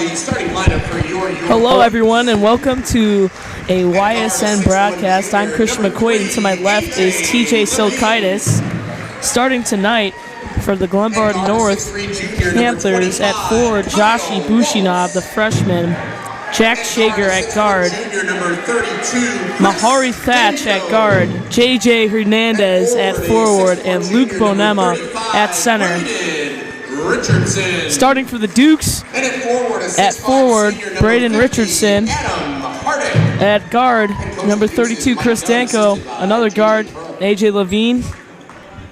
the starting lineup for your Hello, everyone, and welcome to a YSN broadcast. I'm Christian McQuade, and to my left is TJ Silkaitis. Starting tonight for the Glenbard North Panthers at forward, Joshi Bushinov, the freshman, Jack Shager at guard, Mahari Thatch at guard, JJ Hernandez at forward, and Luke Bonema at center. Starting for the Dukes, at forward, Braden Richardson. At guard, number 32, Chris Danko. Another guard, AJ Levine.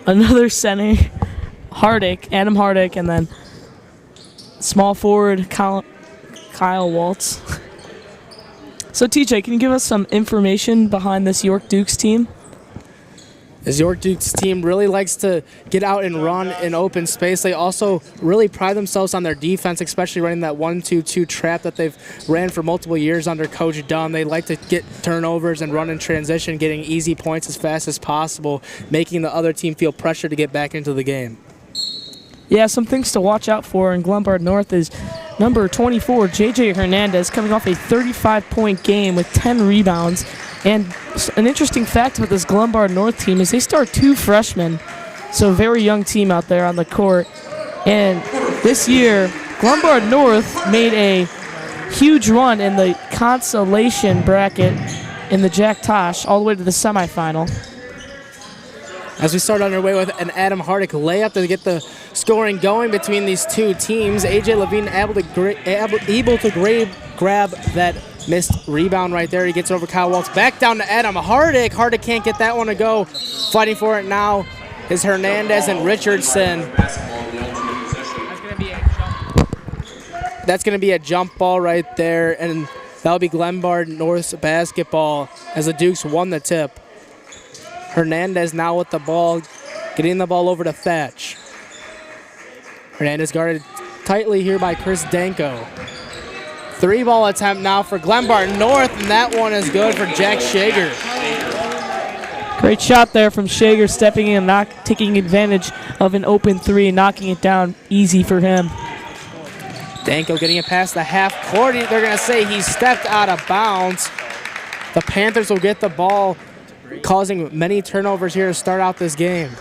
Another center, Adam Hardick. And then small forward, Kyle Waltz. So, TJ, can you give us some information behind this York Dukes team? This York Dukes team really likes to get out and run in open space. They also really pride themselves on their defense, especially running that 1-2-2 trap that they've ran for multiple years under Coach Dunn. They like to get turnovers and run in transition, getting easy points as fast as possible, making the other team feel pressure to get back into the game. Yeah, some things to watch out for in Glenbard North is number 24, JJ Hernandez, coming off a 35-point game with 10 rebounds. And an interesting fact about this Glenbard North team is they start 2 freshmen, so a very young team out there on the court. And this year, Glenbard North made a huge run in the consolation bracket in the Jack Tosh all the way to the semifinal. As we start underway with an Adam Hardick layup to get the scoring going between these two teams, AJ Levine able to grab that missed rebound right there. He gets over Kyle Waltz. Back down to Adam Hardick. Hardick can't get that one to go. Fighting for it now is Hernandez and Richardson. That's going to be a jump ball right there, and that'll be Glenbard North's basketball as the Dukes won the tip. Hernandez now with the ball, getting the ball over to Thatch. Hernandez guarded tightly here by Chris Danko. 3-ball attempt now for Glenbard North, and that one is good for Jack Shager. Great shot there from Shager, stepping in and taking advantage of an open 3 and knocking it down easy for him. Danko getting it past the half court. They're going to say he stepped out of bounds. The Panthers will get the ball, causing many turnovers here to start out this game.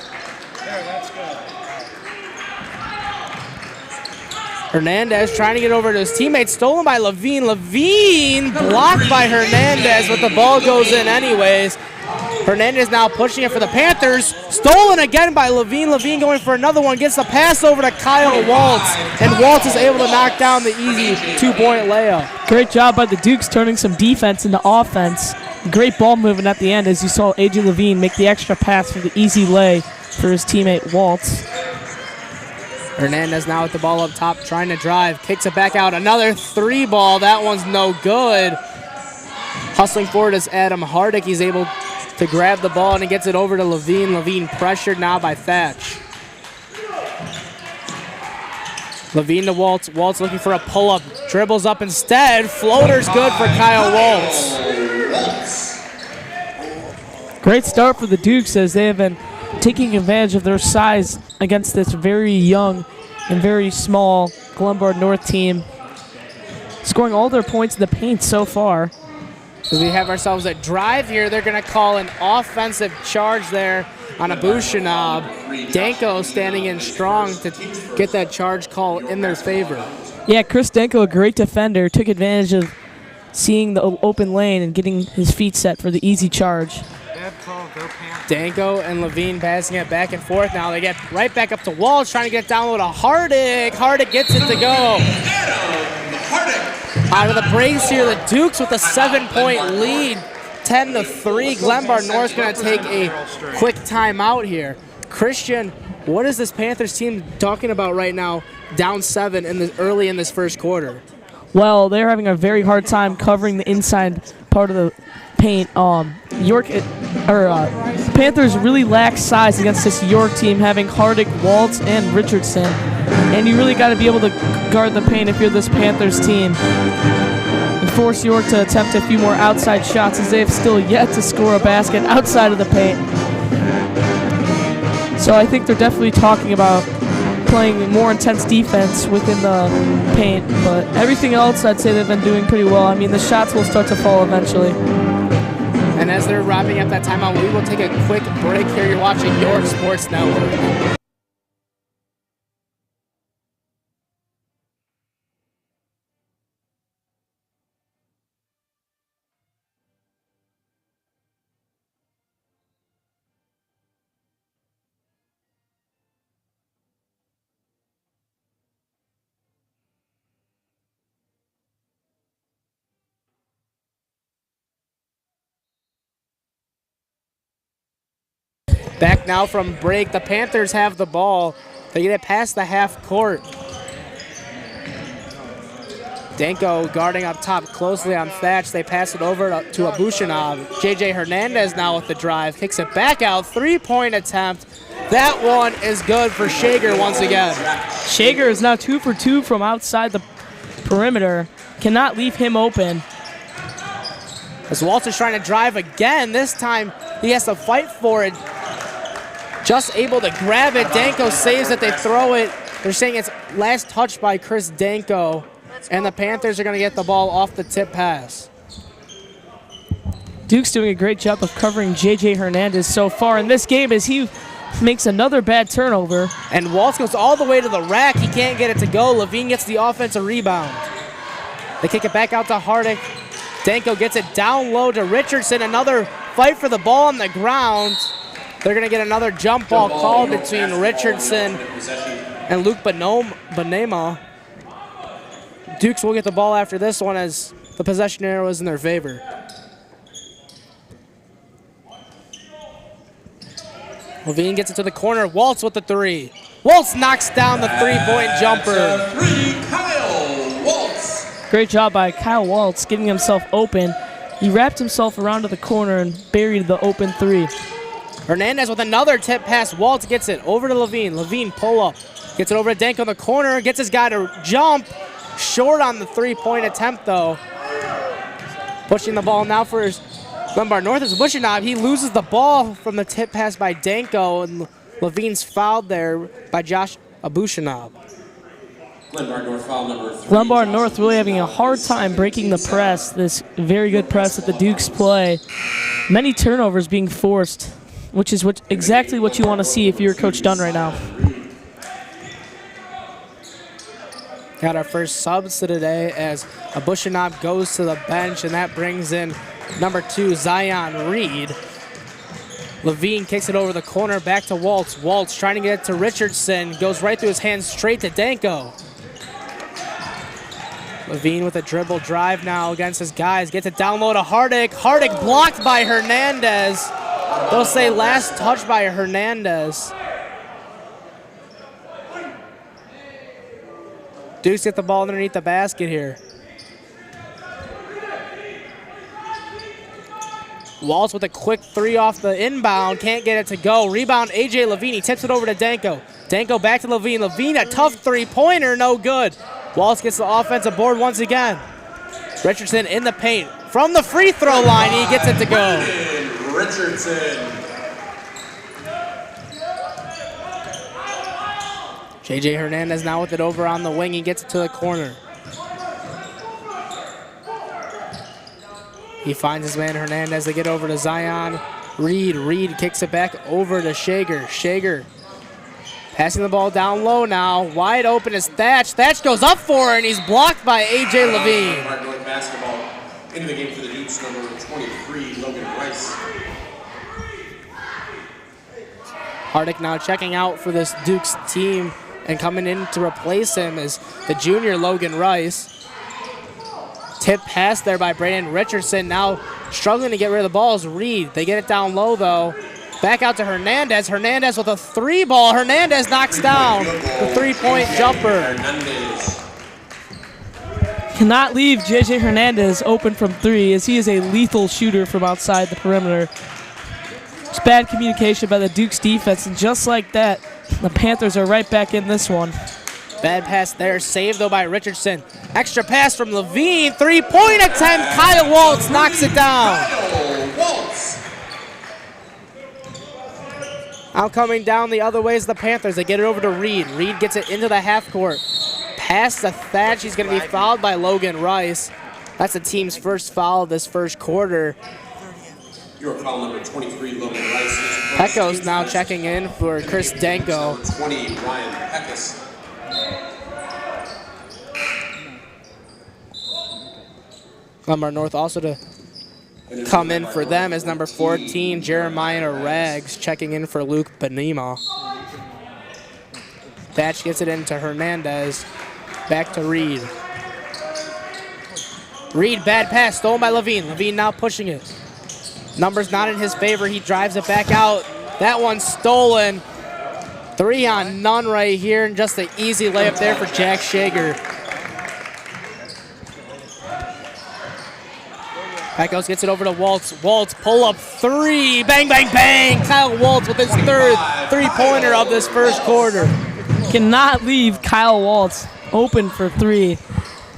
Hernandez trying to get over to his teammate, stolen by Levine. Levine blocked by Hernandez, but the ball goes in anyways. Hernandez now pushing it for the Panthers. Stolen again by Levine. Levine going for another one, gets the pass over to Kyle Waltz, and Waltz is able to knock down the easy 2-point layup. Great job by the Dukes turning some defense into offense. Great ball movement at the end as you saw AJ Levine make the extra pass for the easy lay for his teammate Waltz. Hernandez now with the ball up top, trying to drive, kicks it back out. Another 3-ball, that one's no good. Hustling forward is Adam Hardick. He's able to grab the ball and he gets it over to Levine. Levine pressured now by Thatch. Levine to Waltz. Waltz looking for a pull-up. Dribbles up instead. Floater's good for Kyle Waltz. Great start for the Dukes as they have been taking advantage of their size against this very young and very small Glenbard North team, scoring all their points in the paint so far. As we have ourselves a drive here, they're going to call an offensive charge there on a Bushinov. Danko standing in strong to get that charge call in their favor. Yeah, Chris Danko, a great defender, took advantage of seeing the open lane and getting his feet set for the easy charge. Danko and Levine passing it back and forth now. They get right back up to Waltz, trying to get down low to Hardick. Hardick gets it to go. Out of the breaks here, the Dukes with a 7-point lead, 10-3. Glenbard North's going to take a quick timeout here. Christian, what is this Panthers team talking about right now, down 7 early in this first quarter? Well, they're having a very hard time covering the inside part of the paint. Panthers really lack size against this York team, having Hardick, Waltz, and Richardson. And you really got to be able to guard the paint if you're this Panthers team. And force York to attempt a few more outside shots as they have still yet to score a basket outside of the paint. So I think they're definitely talking about playing more intense defense within the paint, but everything else I'd say they've been doing pretty well. I mean, the shots will start to fall eventually. And as they're wrapping up that timeout, we will take a quick break here. You're watching York Sports Network. Back now from break. The Panthers have the ball. They get it past the half court. Danko guarding up top closely on Thatch. They pass it over to Abushinov. JJ Hernandez now with the drive. Kicks it back out. 3-point attempt. That one is good for Shager once again. Shager is now 2 for 2 from outside the perimeter. Cannot leave him open. As Waltz is trying to drive again. This time he has to fight for it. Just able to grab it. Danko saves it. They throw it. They're saying it's last touch by Chris Danko. And the Panthers are going to get the ball off the tip pass. Duke's doing a great job of covering JJ Hernandez so far in this game as he makes another bad turnover. And Waltz goes all the way to the rack. He can't get it to go. Levine gets the offensive rebound. They kick it back out to Hardick. Danko gets it down low to Richardson. Another fight for the ball on the ground. They're going to get another jump ball called between Richardson and Luke Benema. Dukes will get the ball after this one as the possession arrow is in their favor. Levine gets it to the corner. Waltz with the three. Waltz knocks down the three-point jumper. Kyle Waltz. Great job by Kyle Waltz getting himself open. He wrapped himself around to the corner and buried the open three. Hernandez with another tip pass. Waltz gets it over to Levine. Levine pull up. Gets it over to Danko in the corner. Gets his guy to jump. Short on the three-point attempt, though. Pushing the ball now for his Glenbard North is Bushinov. He loses the ball from the tip pass by Danko, and Levine's fouled there by Josh Abushinov. Glenbard North foul number 3. Glenbard North really having a hard time breaking the press, this very good press that the Dukes play. Many turnovers being forced, which is exactly what you want to see if you're Coach Dunn right now. Got our first subs today as Abushinov goes to the bench, and that brings in number 2, Zion Reed. Levine kicks it over the corner, back to Waltz. Waltz trying to get it to Richardson, goes right through his hands straight to Danko. Levine with a dribble drive now against his guys, gets it down low to Hardick. Hardick blocked by Hernandez. They'll say last touch by Hernandez. Dukes get the ball underneath the basket here. Waltz with a quick three off the inbound. Can't get it to go. Rebound, A.J. Levine. He tips it over to Danko. Danko back to Levine. Levine, a tough three-pointer. No good. Waltz gets the offensive board once again. Richardson in the paint. From the free throw line, he gets it to go. Richardson. J.J. Hernandez now with it over on the wing. He gets it to the corner. He finds his man Hernandez. They get over to Zion Reed. Reed kicks it back over to Shager. Shager passing the ball down low now. Wide open is Thatch. Thatch goes up for it, and he's blocked by A.J. Levine. North basketball into the game for the Dukes, number 23, Logan Rice. Hardick now checking out for this Dukes team, and coming in to replace him is the junior Logan Rice. Tip pass there by Brandon Richardson. Now struggling to get rid of the ball is Reed. They get it down low though. Back out to Hernandez. Hernandez with a three ball. Hernandez knocks down the three-point jumper. Cannot leave JJ Hernandez open from three as he is a lethal shooter from outside the perimeter. It's bad communication by the Dukes defense, and just like that, the Panthers are right back in this one. Bad pass there, saved though by Richardson. Extra pass from Levine, three-point attempt. Kyle Waltz knocks it down. Kyle Waltz. Now coming down the other way is the Panthers. They get it over to Reed. Reed gets it into the half court. Pass to Thatch. He's going to be fouled by Logan Rice. That's the team's first foul of this first quarter. Your foul number 23, Logan Rice. Pecos now checking in for Chris Danko. 20, Ryan Pecos. Glenbard North also to come in for them as number 14, Jeremiah Rags, checking in for Luke Benema. Thatch gets it into Hernandez. Back to Reed. Reed, bad pass, stolen by Levine. Levine now pushing it. Numbers not in his favor. He drives it back out. That one's stolen. 3 on none right here, and just an easy layup there for Jack Shager. Pecos gets it over to Waltz. Waltz, pull up 3. Bang, bang, bang. Kyle Waltz with his third three-pointer of this first quarter. Cannot leave Kyle Waltz open for 3,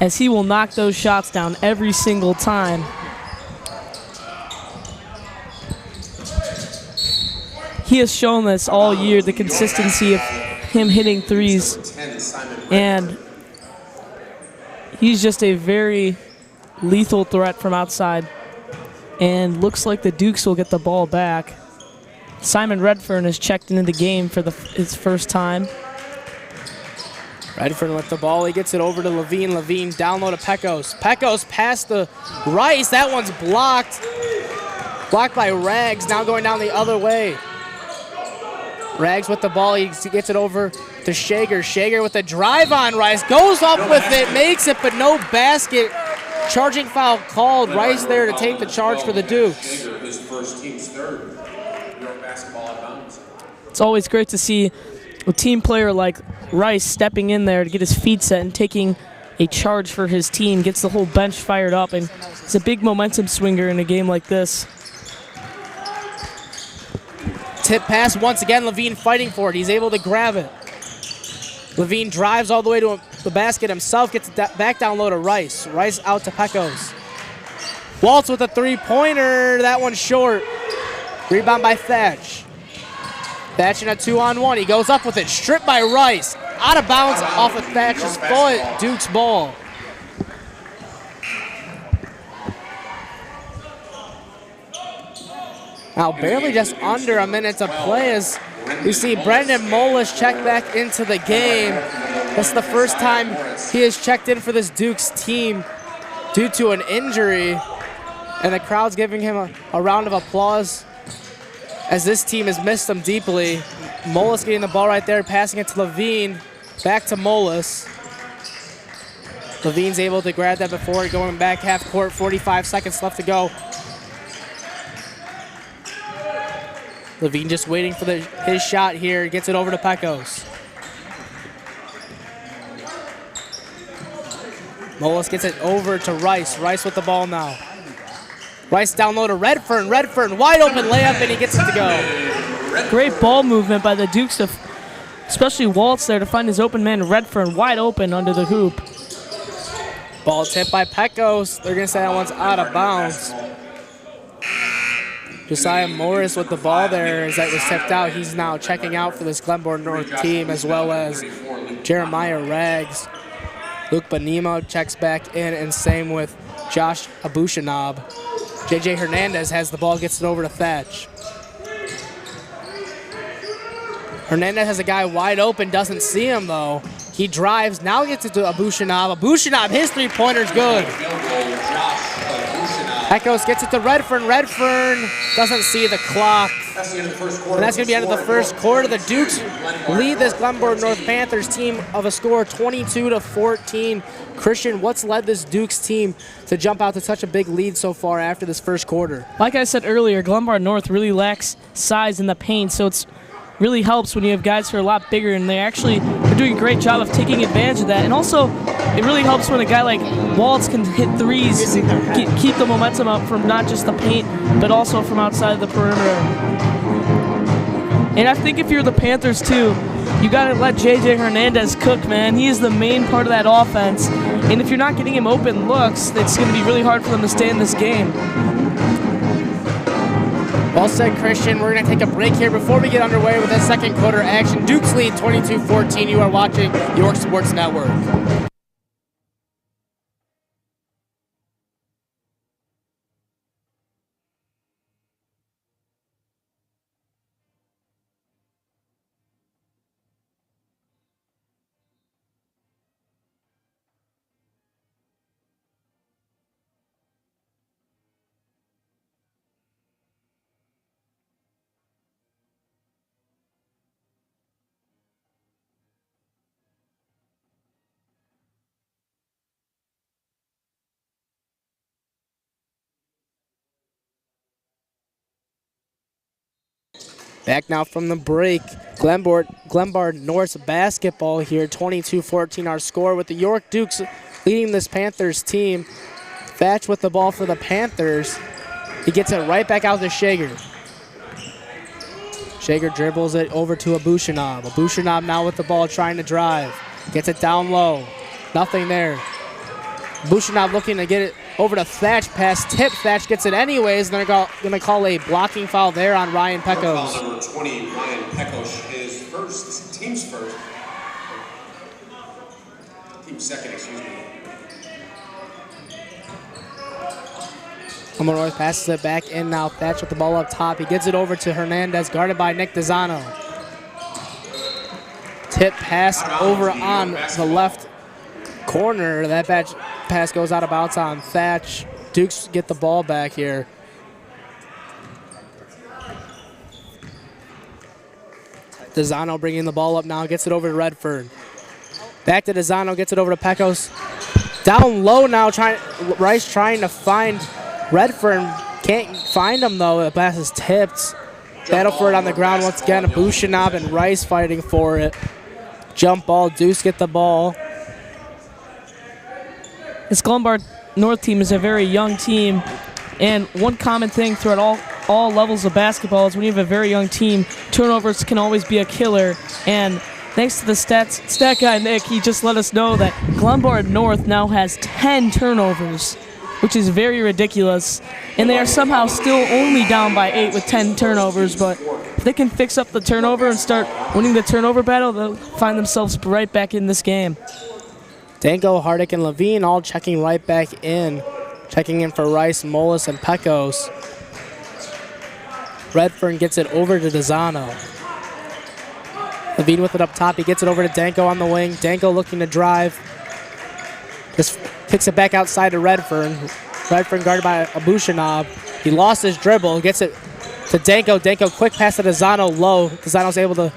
as he will knock those shots down every single time. He has shown this all year, the consistency of him hitting 3s, and he's just a very lethal threat from outside, and looks like the Dukes will get the ball back. Simon Redfern has checked into the game for his first time. Redfern with the ball, he gets it over to Levine. Levine down low to Pecos. Pecos past the Rice, that one's blocked. Blocked by Rags, now going down the other way. Rags with the ball, he gets it over to Shager. Shager with the drive on Rice, goes up with it, makes it, but no basket. Charging foul called. Rice there to take the charge for the Dukes. His first team's third. York basketball out of bounds. It's always great to see a team player like Rice stepping in there to get his feet set and taking a charge for his team, gets the whole bench fired up, and it's a big momentum swinger in a game like this. Tip pass once again, Levine fighting for it. He's able to grab it. Levine drives all the way to the basket himself, gets it back down low to Rice. Rice out to Pecos. Waltz with a three-pointer, that one's short. Rebound by Thatch. Thatch in a 2-on-1, he goes up with it, stripped by Rice. Out of bounds off of Thatch's foot, Duke's ball. Now barely just under a minute to play as we see Brendan Molis check back into the game. That's the first time he has checked in for this Dukes team due to an injury. And the crowd's giving him a round of applause as this team has missed him deeply. Molis getting the ball right there, passing it to Levine. Back to Molis. Levine's able to grab that before going back half court, 45 seconds left to go. Levine just waiting for his shot here, gets it over to Pecos. Molis gets it over to Rice. Rice with the ball now. Rice down low to Redfern. Redfern wide open layup, and he gets it to go. Great ball movement by the Dukes, especially Waltz there to find his open man. Redfern wide open under the hoop. Ball tipped by Pecos. They're going to say that one's out of bounds. Josiah Morris with the ball there as that was tipped out. He's now checking out for this Glenbard North team, as well as Jeremiah Rags. Luke Benema checks back in, and same with Josh Abushanab. JJ Hernandez has the ball, gets it over to Thatch. Hernandez has a guy wide open, doesn't see him though. He drives, now gets it to Abushanab. Abushanab, his three-pointer's good. Pecos gets it to Redfern. Redfern doesn't see the clock. That's the end of the first quarter. And that's going to be the end of the first quarter. The Dukes lead this Glenbard North Panthers team of a score 22-14. Christian, what's led this Dukes team to jump out to such a big lead so far after this first quarter? Like I said earlier, Glenbard North really lacks size in the paint, so it's really helps when you have guys who are a lot bigger, and they actually are doing a great job of taking advantage of that. And also, it really helps when a guy like Waltz can hit threes, keep the momentum up from not just the paint, but also from outside the perimeter. And I think if you're the Panthers too, you got to let JJ Hernandez cook, man. He is the main part of that offense. And if you're not getting him open looks, it's going to be really hard for them to stay in this game. Well said, Christian. We're going to take a break here before we get underway with the second quarter action. Dukes lead 22-14. You are watching York Sports Network. Back now from the break. Glenbard North's basketball here, 22-14 our score, with the York Dukes leading this Panthers team. Thatch with the ball for the Panthers. He gets it right back out to Shager. Shager dribbles it over to Abushinab. Abushinab now with the ball trying to drive. Gets it down low. Nothing there. Abushinab looking to get it over to Thatch. Pass tip. Thatch gets it anyways. They're going to call a blocking foul there on Ryan Pecos. Foul number 20, Ryan Pecos, his first, team's first. Team's second, excuse me. Glenbard North passes it back in now. Thatch with the ball up top. He gets it over to Hernandez, guarded by Nick Dizano. Tip pass over on the left corner. That pass goes out of bounds on Thatch. Dukes get the ball back here. Dizano bringing the ball up now. Gets it over to Redford. Back to Dizano. Gets it over to Pecos. Down low now. Rice trying to find Redford. Can't find him though. The pass is tipped. Battle for it on the ground once again. Abushinab and Rice fighting for it. Jump ball. Dukes get the ball. This Glenbard North team is a very young team, and one common thing throughout all levels of basketball is when you have a very young team, turnovers can always be a killer. And thanks to the stat guy Nick, he just let us know that Glenbard North now has 10 turnovers, which is very ridiculous. And they are somehow still only down by 8 with 10 turnovers, but if they can fix up the turnover and start winning the turnover battle, they'll find themselves right back in this game. Danko, Hardick, and Levine all checking right back in. Checking in for Rice, Molis, and Pecos. Redfern gets it over to Dizano. Levine with it up top. He gets it over to Danko on the wing. Danko looking to drive. Just kicks it back outside to Redfern. Redfern guarded by Abushinab. He lost his dribble. Gets it to Danko. Danko quick pass to Dizano low. Dizano's able to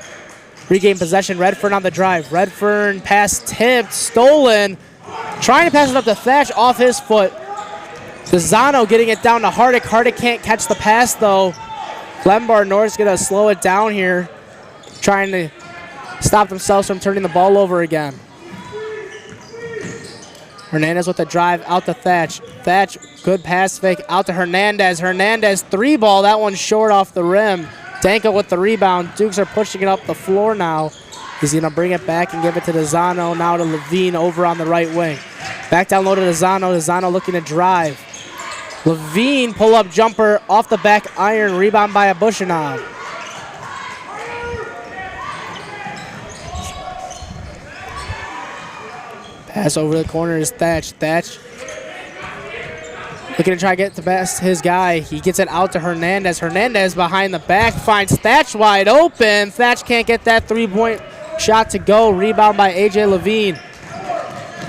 regain possession. Redfern on the drive. Redfern pass tipped, stolen. Trying to pass it up to Thatch off his foot. Dizano getting it down to Hardick. Hardick can't catch the pass though. Glenbard North's going to slow it down here. Trying to stop themselves from turning the ball over again. Hernandez with the drive out to Thatch. Thatch, good pass fake out to Hernandez. Hernandez, 3-ball. That one's short off the rim. Danko with the rebound. Dukes are pushing it up the floor now. He's going to bring it back and give it to Dizano. Now to Levine over on the right wing. Back down low to Dizano. Dizano looking to drive. Levine pull-up jumper off the back iron. Rebound by Abushinab. Pass over the corner is Thatch. Thatch looking to try to get the best his guy. He gets it out to Hernandez. Hernandez behind the back finds Thatch wide open. Thatch can't get that 3-point shot to go. Rebound by A.J. Levine.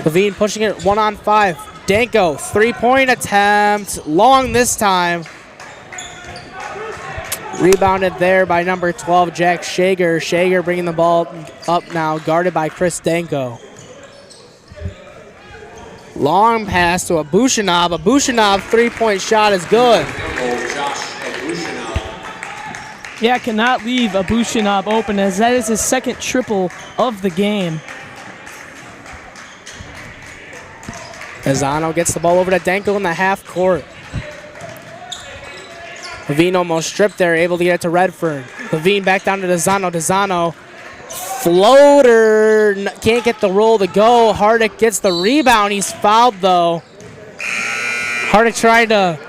Levine pushing it 1-on-5. Danko, 3-point attempt. Long this time. Rebounded there by number 12, Jack Shager. Shager bringing the ball up now, guarded by Chris Danko. Long pass to Abushinab. Abushinab 3-point shot is good. Yeah, cannot leave Abushinab open as that is his second triple of the game. Dizano gets the ball over to Danko in the half court. Levine almost stripped there, able to get it to Redfern. Levine back down to Dizano. Dizano, floater, can't get the roll to go. Hardick gets the rebound. He's fouled though. Hardick trying to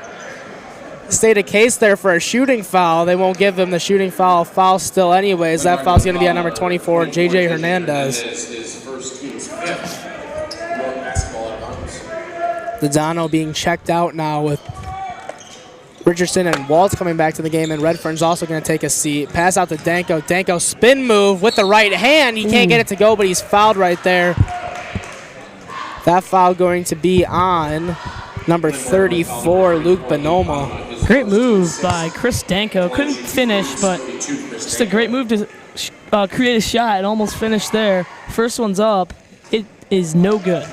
state a case there for a shooting foul. They won't give him the shooting foul. Foul still anyways. That foul's going to be on number 24, J.J. Hernandez. His first team's fifth. More basketball out of bounds. Dodano being checked out now with Richardson and Waltz coming back to the game, and Redfern's also going to take a seat. Pass out to Danko. Danko spin move with the right hand. He can't get it to go, but he's fouled right there. That foul going to be on number 34, Luke Bonoma. Great move by Chris Danko. Couldn't finish, but just a great move to create a shot and almost finish there. First one's up. It is no good.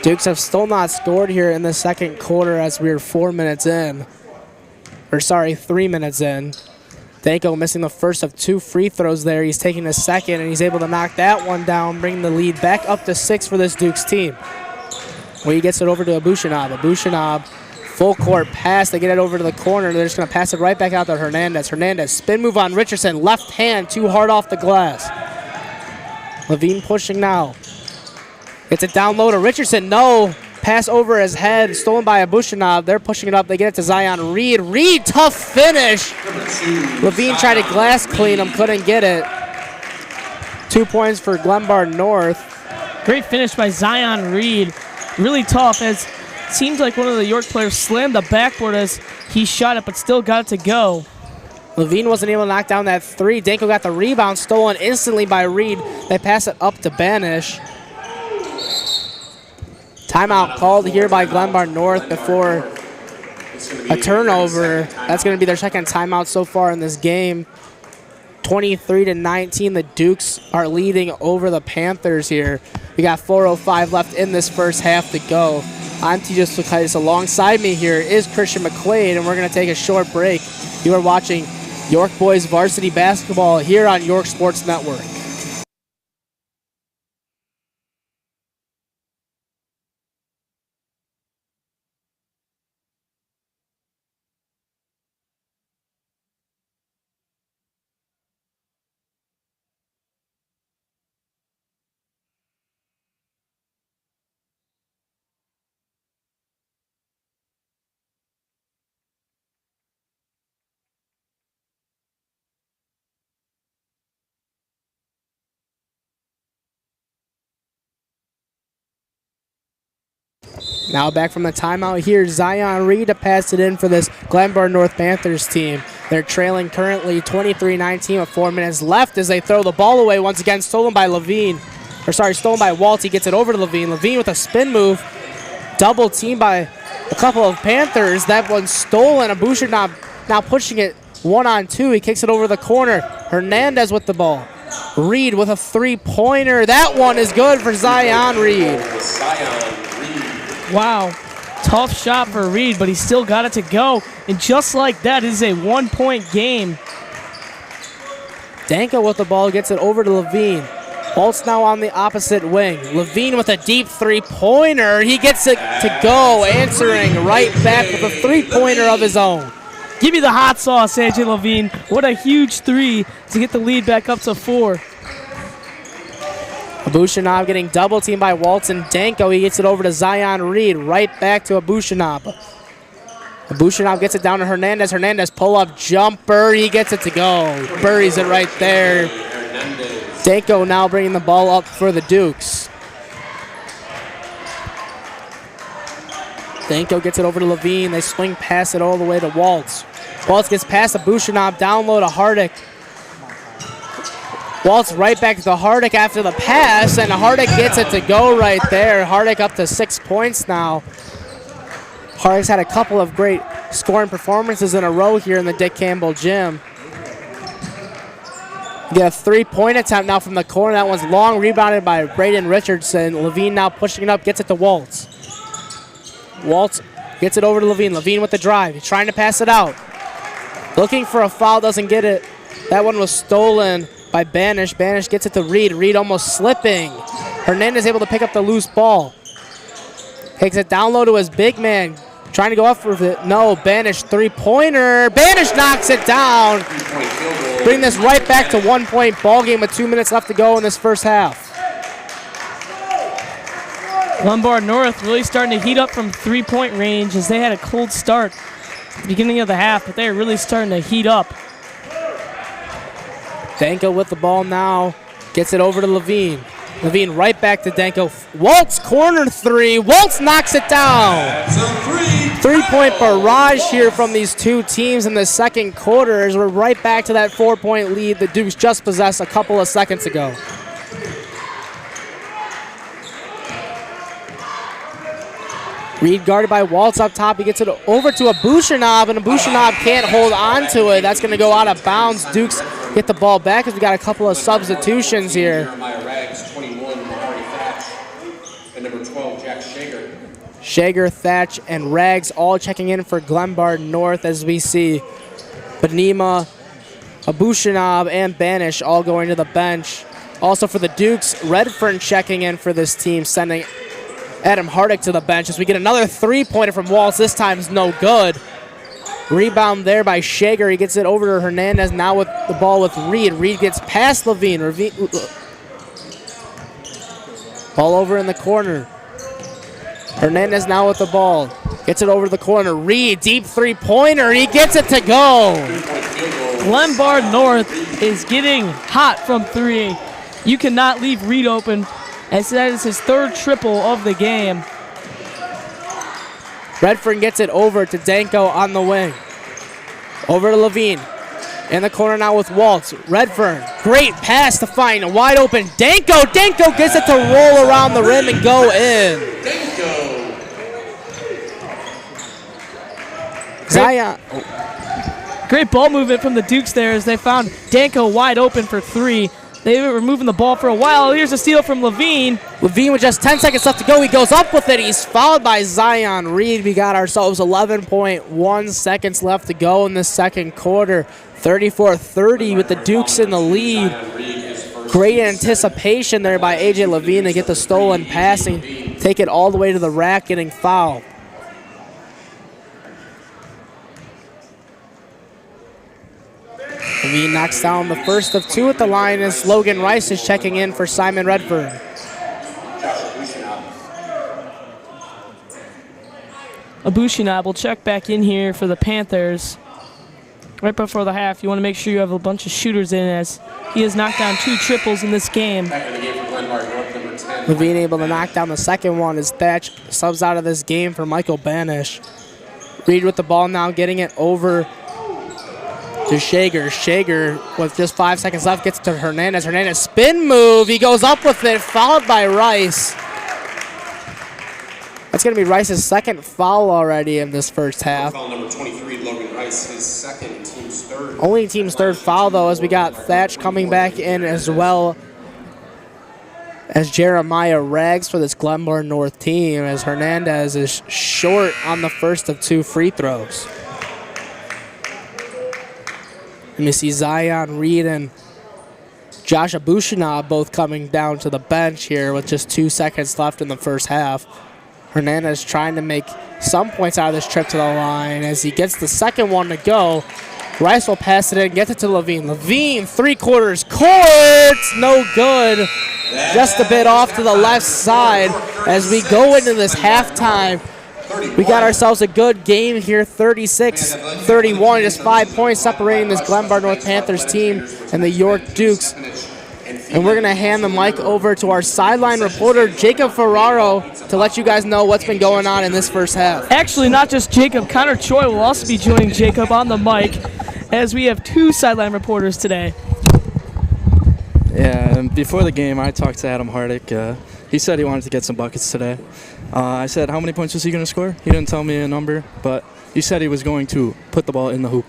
Dukes have still not scored here in the second quarter as we're 4 minutes in. Or sorry, 3 minutes in. Danko missing the first of 2 free throws there. He's taking the second, and he's able to knock that one down, bring the lead back up to 6 for this Dukes team. Where he gets it over to Abushanab. Abushanab, full court pass. They get it over to the corner. They're just going to pass it right back out to Hernandez. Hernandez, spin move on Richardson. Left hand, too hard off the glass. Levine pushing now. Gets it down low to Richardson. No. Pass over his head. Stolen by Abushanab. They're pushing it up. They get it to Zion Reed. Reed, tough finish. Levine tried to glass clean him. Couldn't get it. 2 points for Glenbard North. Great finish by Zion Reed. Really tough. As it seems like one of the York players slammed the backboard as he shot it, but still got it to go. Levine wasn't able to knock down that 3. Danko got the rebound. Stolen instantly by Reed. They pass it up to Banish. Timeout called here by Glenbard North before a turnover. That's going to be their second timeout so far in this game. 23-19, the Dukes are leading over the Panthers here. We got 4:05 left in this first half to go. I'm TJ Silkaitis. Alongside me here is Christian McQuade, and we're going to take a short break. You are watching York Boys Varsity Basketball here on York Sports Network. Now back from the timeout here, Zion Reed to pass it in for this Glenbard North Panthers team. They're trailing currently 23-19 with 4 minutes left as they throw the ball away once again, stolen by stolen by Waltz. He gets it over to Levine. Levine with a spin move, double team by a couple of Panthers. That one's stolen. Abusha now pushing it 1-on-2. He kicks it over the corner. Hernandez with the ball. Reed with a 3-pointer. That one is good for Zion Reed. Wow, tough shot for Reed, but he still got it to go. And just like that, it is a 1-point game. Danko with the ball gets it over to Levine. Waltz now on the opposite wing. Levine with a deep 3-pointer. He gets it to go, answering right back with a 3-pointer of his own. Give me the hot sauce, AJ Levine. What a huge 3 to get the lead back up to 4. Abushanab getting double teamed by Waltz and Danko. He gets it over to Zion Reed. Right back to Abushanab. Abushanab gets it down to Hernandez. Hernandez pull-up jumper. He gets it to go. Buries it right there. Danko now bringing the ball up for the Dukes. Danko gets it over to Levine. They swing past it all the way to Waltz. Waltz gets past Abushanab. Down low to Hardick. Waltz right back to Hardick after the pass, and Hardick gets it to go right there. Hardick up to 6 points now. Hardick's had a couple of great scoring performances in a row here in the Dick Campbell gym. Get a 3-point attempt now from the corner. That one's long, rebounded by Braden Richardson. Levine now pushing it up, gets it to Waltz. Waltz gets it over to Levine. Levine with the drive. He's trying to pass it out. Looking for a foul, doesn't get it. That one was stolen by Banish. Banish gets it to Reed. Reed almost slipping. Hernandez able to pick up the loose ball. Takes it down low to his big man. Trying to go up with it. No, Banish 3-pointer. Banish knocks it down. Bring this right back to 1-point ball game with 2 minutes left to go in this first half. Glenbard North really starting to heat up from 3-point range as they had a cold start. beginning of the half, but they're really starting to heat up. Danko with the ball now. Gets it over to Levine. Levine right back to Danko. Waltz, corner three. Waltz knocks it down. 3-point barrage here from these two teams in the second quarter as we're right back to that 4-point lead the Dukes just possessed a couple of seconds ago. Reed guarded by Waltz up top. He gets it over to Abushinov, and Abushinov can't hold on to it. That's going to go out of bounds. Dukes get the ball back as we got a couple of substitutions here. Shager, Thatch, and Rags all checking in for Glenbard North as we see Benema, Abushinov, and Banish all going to the bench. Also for the Dukes, Redfern checking in for this team, sending Adam Hardick to the bench as we get another 3-pointer from Waltz. This time is no good. Rebound there by Shager. He gets it over to Hernandez now with the ball with Reed. Reed gets past Levine. Ball over in the corner. Hernandez now with the ball. Gets it over to the corner. Reed, deep 3-pointer. He gets it to go. Glenbard North is getting hot from 3. You cannot leave Reed open, as that is his 3rd triple of the game. Redfern gets it over to Danko on the wing. Over to Levine. In the corner now with Waltz. Redfern, great pass to find a wide open Danko. Danko gets it to roll around the rim and go in. Zion. Great ball movement from the Dukes there as they found Danko wide open for 3. They were moving the ball for a while. Here's a steal from Levine. Levine with just 10 seconds left to go. He goes up with it. He's fouled by Zion Reed. We got ourselves 11.1 seconds left to go in the second quarter. 34-30 with the Dukes in the lead. Great anticipation there by A.J. Levine to get the stolen passing. Take it all the way to the rack, getting fouled. Levine knocks down the first of 2 at the line as Logan Rice is checking in for Simon Redfern. Abushinov will check back in here for the Panthers. Right before the half, you want to make sure you have a bunch of shooters in as he has knocked down 2 triples in this game. Levine able to knock down the second one as Thatch subs out of this game for Michael Banish. Reed with the ball now, getting it over to Shager. Shager with just 5 seconds left gets to Hernandez. Hernandez spin move. He goes up with it, fouled by Rice. That's going to be Rice's second foul already in this first half. Foul number 23, Logan Rice, his second, team's 3rd. Only team's 3rd foul, though, as we got Thatch coming back in as well as Jeremiah Rags for this Glenbard North team, as Hernandez is short on the first of 2 free throws. And you see Zion Reed and Josh Abushinov both coming down to the bench here with just 2 seconds left in the first half. Hernandez trying to make some points out of this trip to the line as he gets the second one to go. Rice will pass it in, gets it to Levine. Levine, 3/4 court, no good. Just a bit off to the left side as we go into this halftime. We got ourselves a good game here, 36-31, just 5 points separating this Glenbard North Panthers team and the York Dukes. And we're going to hand the mic over to our sideline reporter, Jacob Ferraro, to let you guys know what's been going on in this first half. Actually, not just Jacob. Connor Choi will also be joining Jacob on the mic as we have 2 sideline reporters today. Yeah, and before the game, I talked to Adam Hardick. He said he wanted to get some buckets today. I said, how many points was he going to score? He didn't tell me a number, but he said he was going to put the ball in the hoop.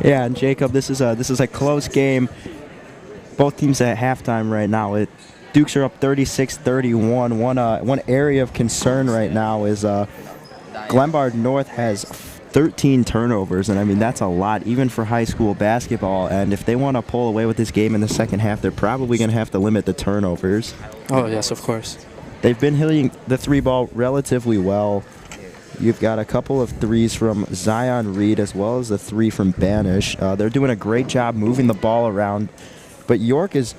Yeah, and Jacob, this is a close game. Both teams at halftime right now. Dukes are up 36-31. One area of concern right now is Glenbard North has 13 turnovers, and I mean that's a lot, even for high school basketball. And if they want to pull away with this game in the second half, they're probably going to have to limit the turnovers. Oh yes, of course. They've been hitting the 3-ball relatively well. You've got a couple of threes from Zion Reed as well as a 3 from Banish. They're doing a great job moving the ball around, but York is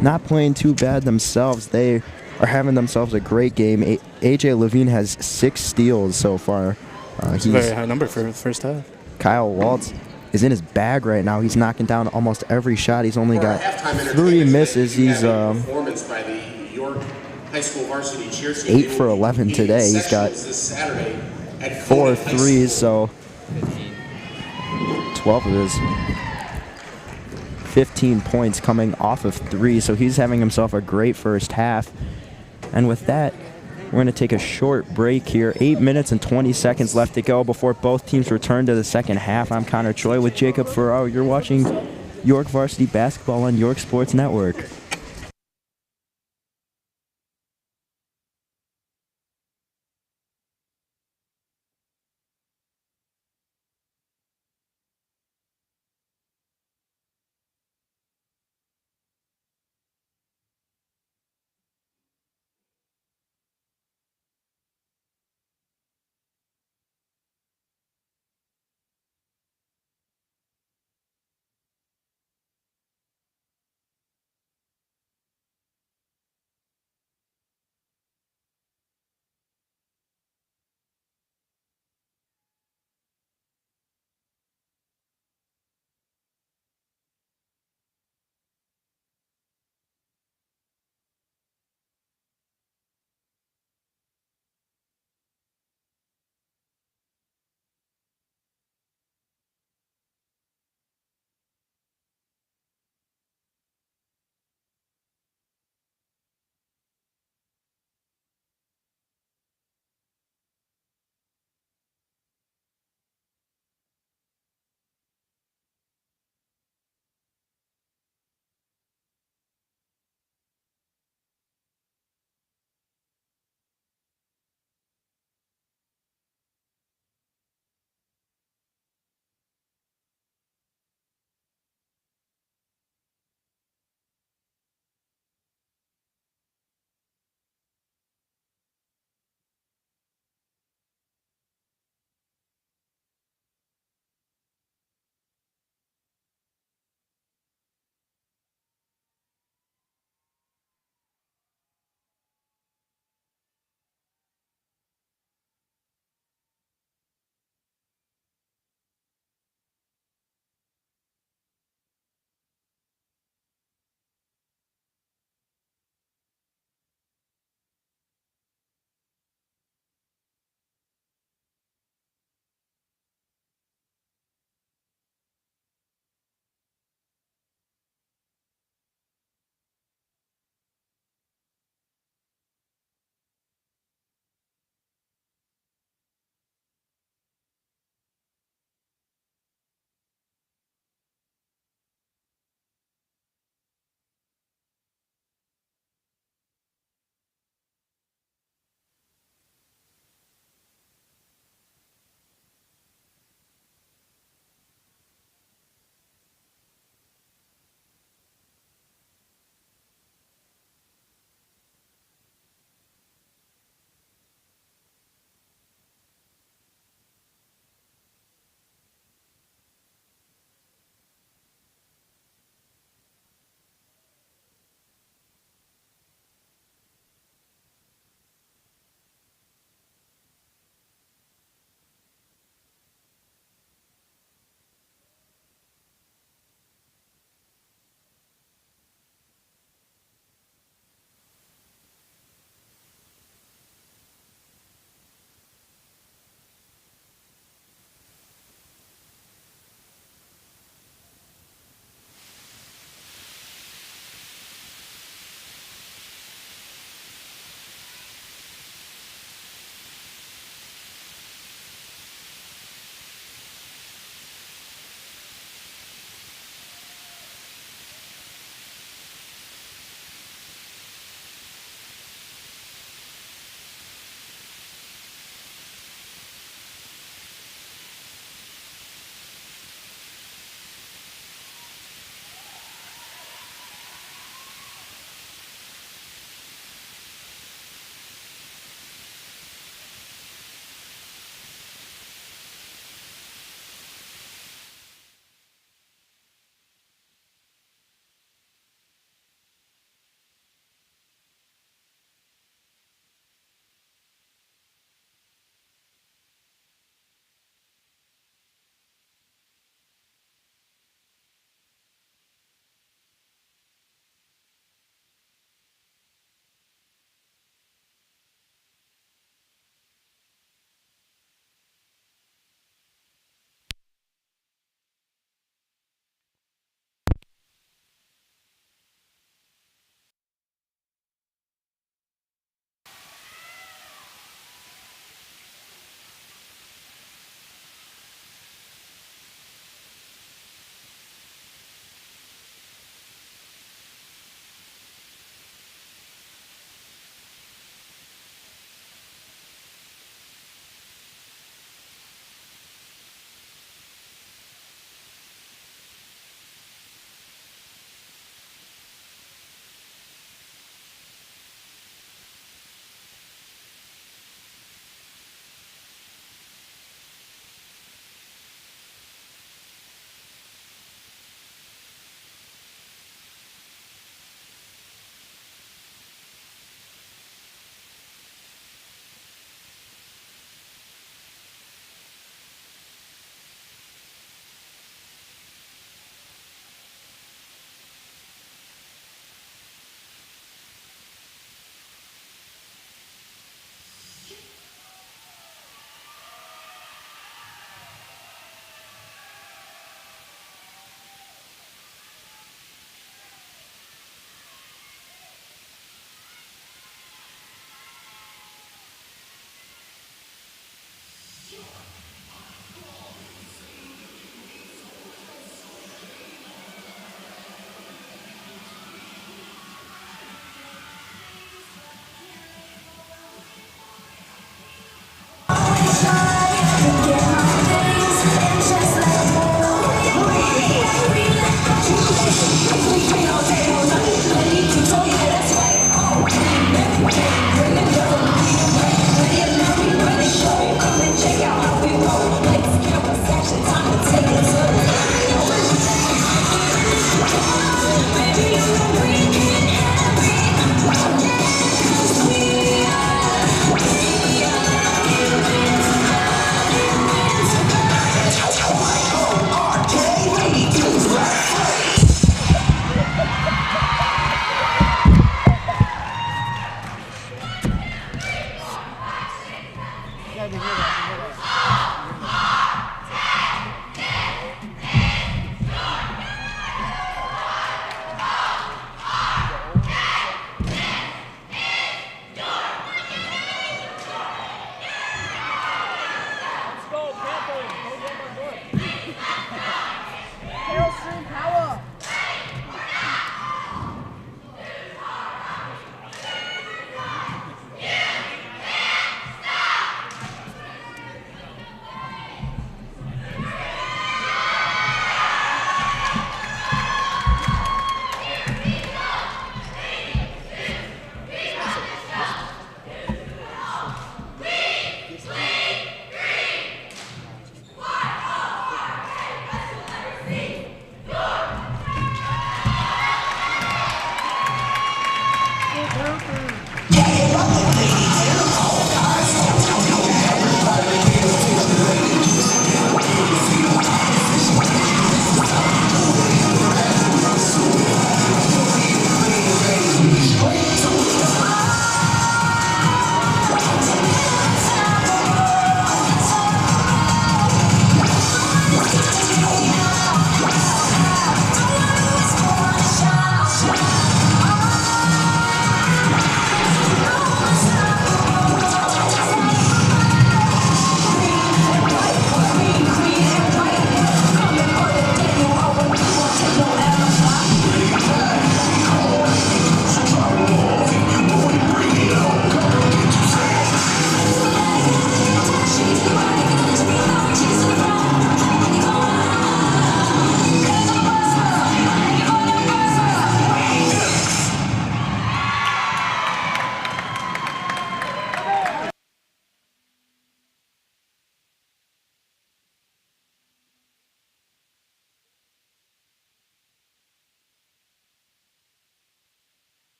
not playing too bad themselves. They are having themselves a great game. A.J. Levine has 6 steals so far. It's a very high number for the first half. Kyle Waltz is in his bag right now. He's knocking down almost every shot. He's only got Halftime 3 entertainment misses. today, we He's have a performance by the York High School varsity cheer team. 8 for 11 today. He's got This Saturday at 4 Connolly High threes, School. so 12 of his 15 points coming off of 3. So he's having himself a great first half. And with that, we're going to take a short break here. 8 minutes and 20 seconds left to go before both teams return to the second half. I'm Connor Choi with Jacob Farrar. You're watching York Varsity Basketball on York Sports Network.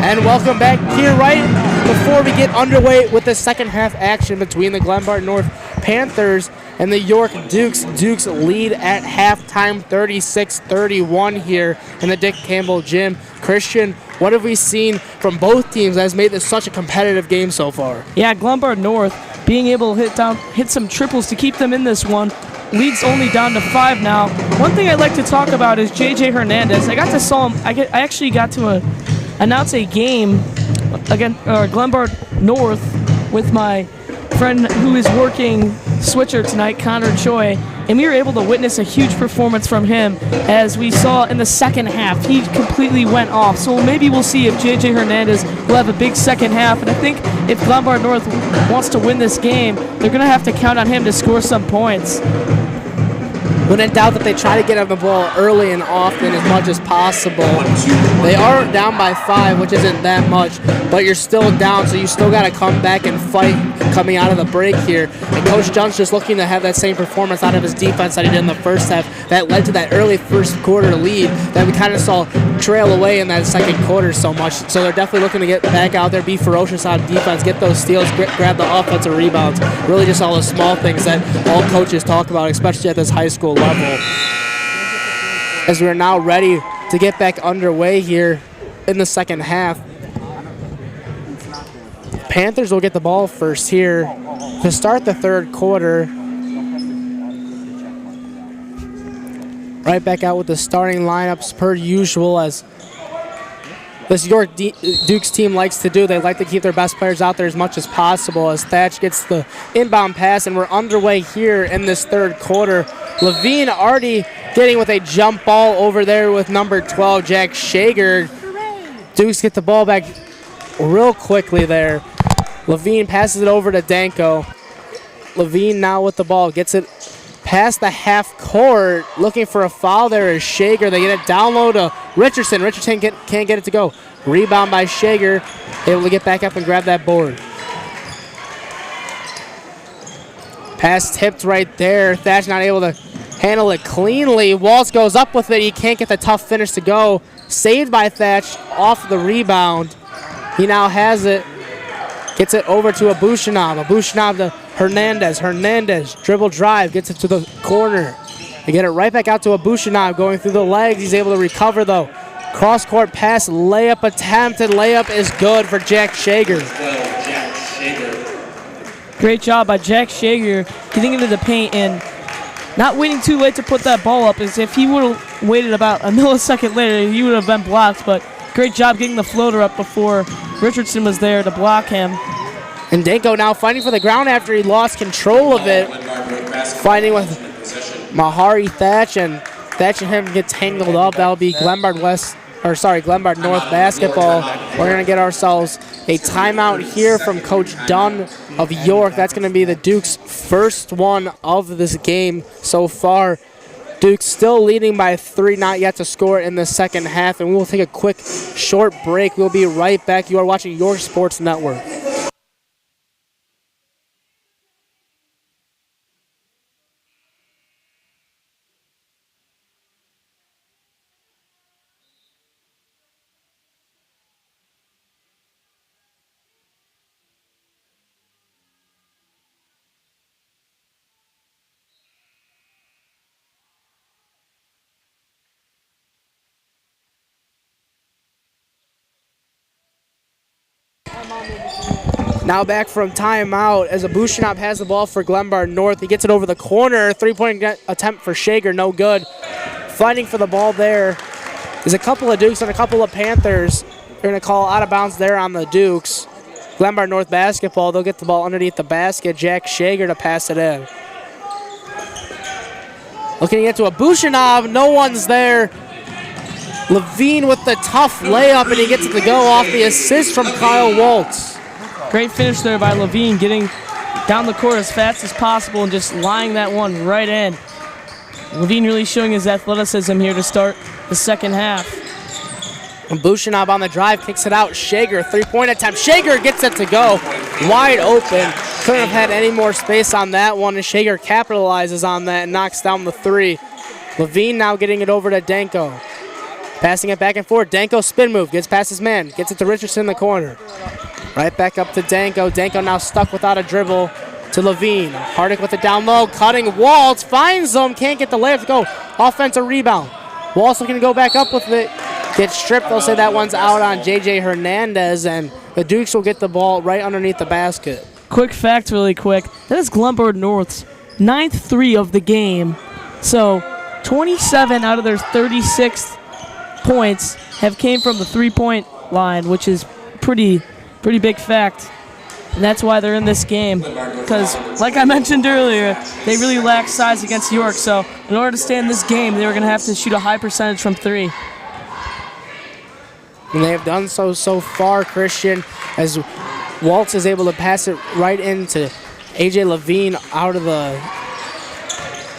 And welcome back here right before we get underway with the second half action between the Glenbard North Panthers and the York Dukes. Dukes lead at halftime 36-31 here in the Dick Campbell Gym. Christian, what have we seen from both teams that has made this such a competitive game so far? Yeah, Glenbard North being able to hit some triples to keep them in this one. League's only down to 5 now. One thing I'd like to talk about is JJ Hernandez. I actually got to announce a game against Glenbard North with my friend who is working switcher tonight, Connor Choi, and we were able to witness a huge performance from him. As we saw in the second half, he completely went off. So maybe we'll see if JJ Hernandez will have a big second half. And I think if Glenbard North wants to win this game, they're going to have to count on him to score some points. When in doubt, that they try to get on the ball early and often as much as possible. They are down by 5, which isn't that much, but you're still down, so you still got to come back and fight coming out of the break here. And Coach John's just looking to have that same performance out of his defense that he did in the first half that led to that early first quarter lead that we kind of saw trail away in that second quarter so much. So they're definitely looking to get back out there, be ferocious on defense, get those steals, grab the offensive rebounds. Really just all the small things that all coaches talk about, especially at this high school level. As we're now ready to get back underway here in the second half. Panthers will get the ball first here to start the third quarter. Right back out with the starting lineups per usual, as this York Dukes team likes to do. They like to keep their best players out there as much as possible, as Thatch gets the inbound pass, and we're underway here in this third quarter. Levine already getting with a jump ball over there with number 12, Jack Shager. Dukes get the ball back real quickly there. Levine passes it over to Danko. Levine now with the ball, gets it past the half court, looking for a foul there is Shager. They get it down low to Richardson. Richardson can't get it to go. Rebound by Shager, able to get back up and grab that board. Pass tipped right there. Thatch not able to handle it cleanly. Waltz goes up with it. He can't get the tough finish to go. Saved by Thatch off the rebound. He now has it. Gets it over to Abushinov. Abushinov to Hernandez. Hernandez dribble drive. Gets it to the corner. They get it right back out to Abushinov going through the legs. He's able to recover though. Cross court pass. Layup attempted. Layup is good for Jack Shager. Great job by Jack Shager getting into the paint and not waiting too late to put that ball up. As if he would have waited about a millisecond later, he would have been blocked. But great job getting the floater up before Richardson was there to block him. And Danko now fighting for the ground after he lost control of it. Fighting with Mahari Thatch, and Thatch and him get tangled up. That'll be Glenbard North basketball. We're gonna get ourselves a timeout here from Coach Dunn of York. That's gonna be the Dukes' first one of this game so far. Dukes still leading by 3, not yet to score in the second half, and we will take a quick short break. We'll be right back. You are watching York Sports Network. Now back from timeout as Abushinov has the ball for Glenbard North. He gets it over the corner. Three-point attempt for Shager, no good. Fighting for the ball there. There's a couple of Dukes and a couple of Panthers. They're going to call out of bounds there on the Dukes. Glenbard North basketball. They'll get the ball underneath the basket. Jack Shager to pass it in. Looking to get to Abushinov. No one's there. Levine with the tough layup, and he gets it to go off the assist from Kyle Waltz. Great finish there by Levine, getting down the court as fast as possible and just lying that one right in. Levine really showing his athleticism here to start the second half. Abushinov on the drive, kicks it out. Shager, three-point attempt. Shager gets it to go. Wide open. Couldn't have had any more space on that one, and Shager capitalizes on that and knocks down the three. Levine now getting it over to Danko. Passing it back and forth. Danko spin move, gets past his man, gets it to Richardson in the corner. Right back up to Danko. Danko now stuck without a dribble to Levine. Hardick with it down low, cutting. Waltz finds him, can't get the layup to go. Offensive rebound. Waltz looking to go back up with it. Gets stripped. They'll say that one's out on J.J. Hernandez, and the Dukes will get the ball right underneath the basket. Quick fact really quick. That is Glenbard North's 9th 3 of the game. So 27 out of their 36 points have came from the three-point line, which is pretty big fact. And that's why they're in this game. Because, like I mentioned earlier, they really lack size against York. So in order to stay in this game, they were going to have to shoot a high percentage from three. And they have done so far, Christian, as Waltz is able to pass it right into A.J. Levine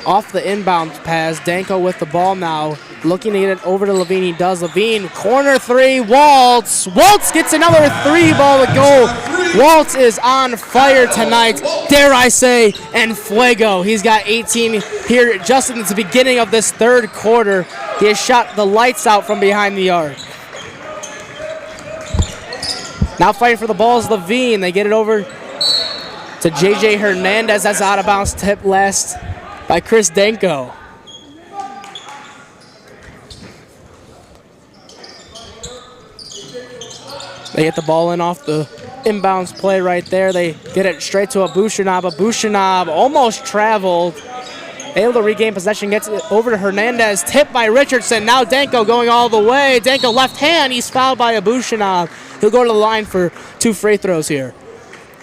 off the inbound pass. Danko with the ball now, looking to get it over to Levine. He does. Levine, corner three, Waltz. Waltz gets another three ball to go. Waltz is on fire tonight, dare I say, and fuego. He's got 18 here just in the beginning of this third quarter. He has shot the lights out from behind the arc. Now fighting for the ball is Levine. They get it over to J.J. Hernandez. That's out of bounds tip last by Chris Danko. They get the ball in off the inbounds play right there. They get it straight to Abushanab. Abushanab almost traveled. Able to regain possession, gets it over to Hernandez. Tipped by Richardson. Now Danko going all the way. Danko left hand. He's fouled by Abushanab. He'll go to the line for 2 free throws here.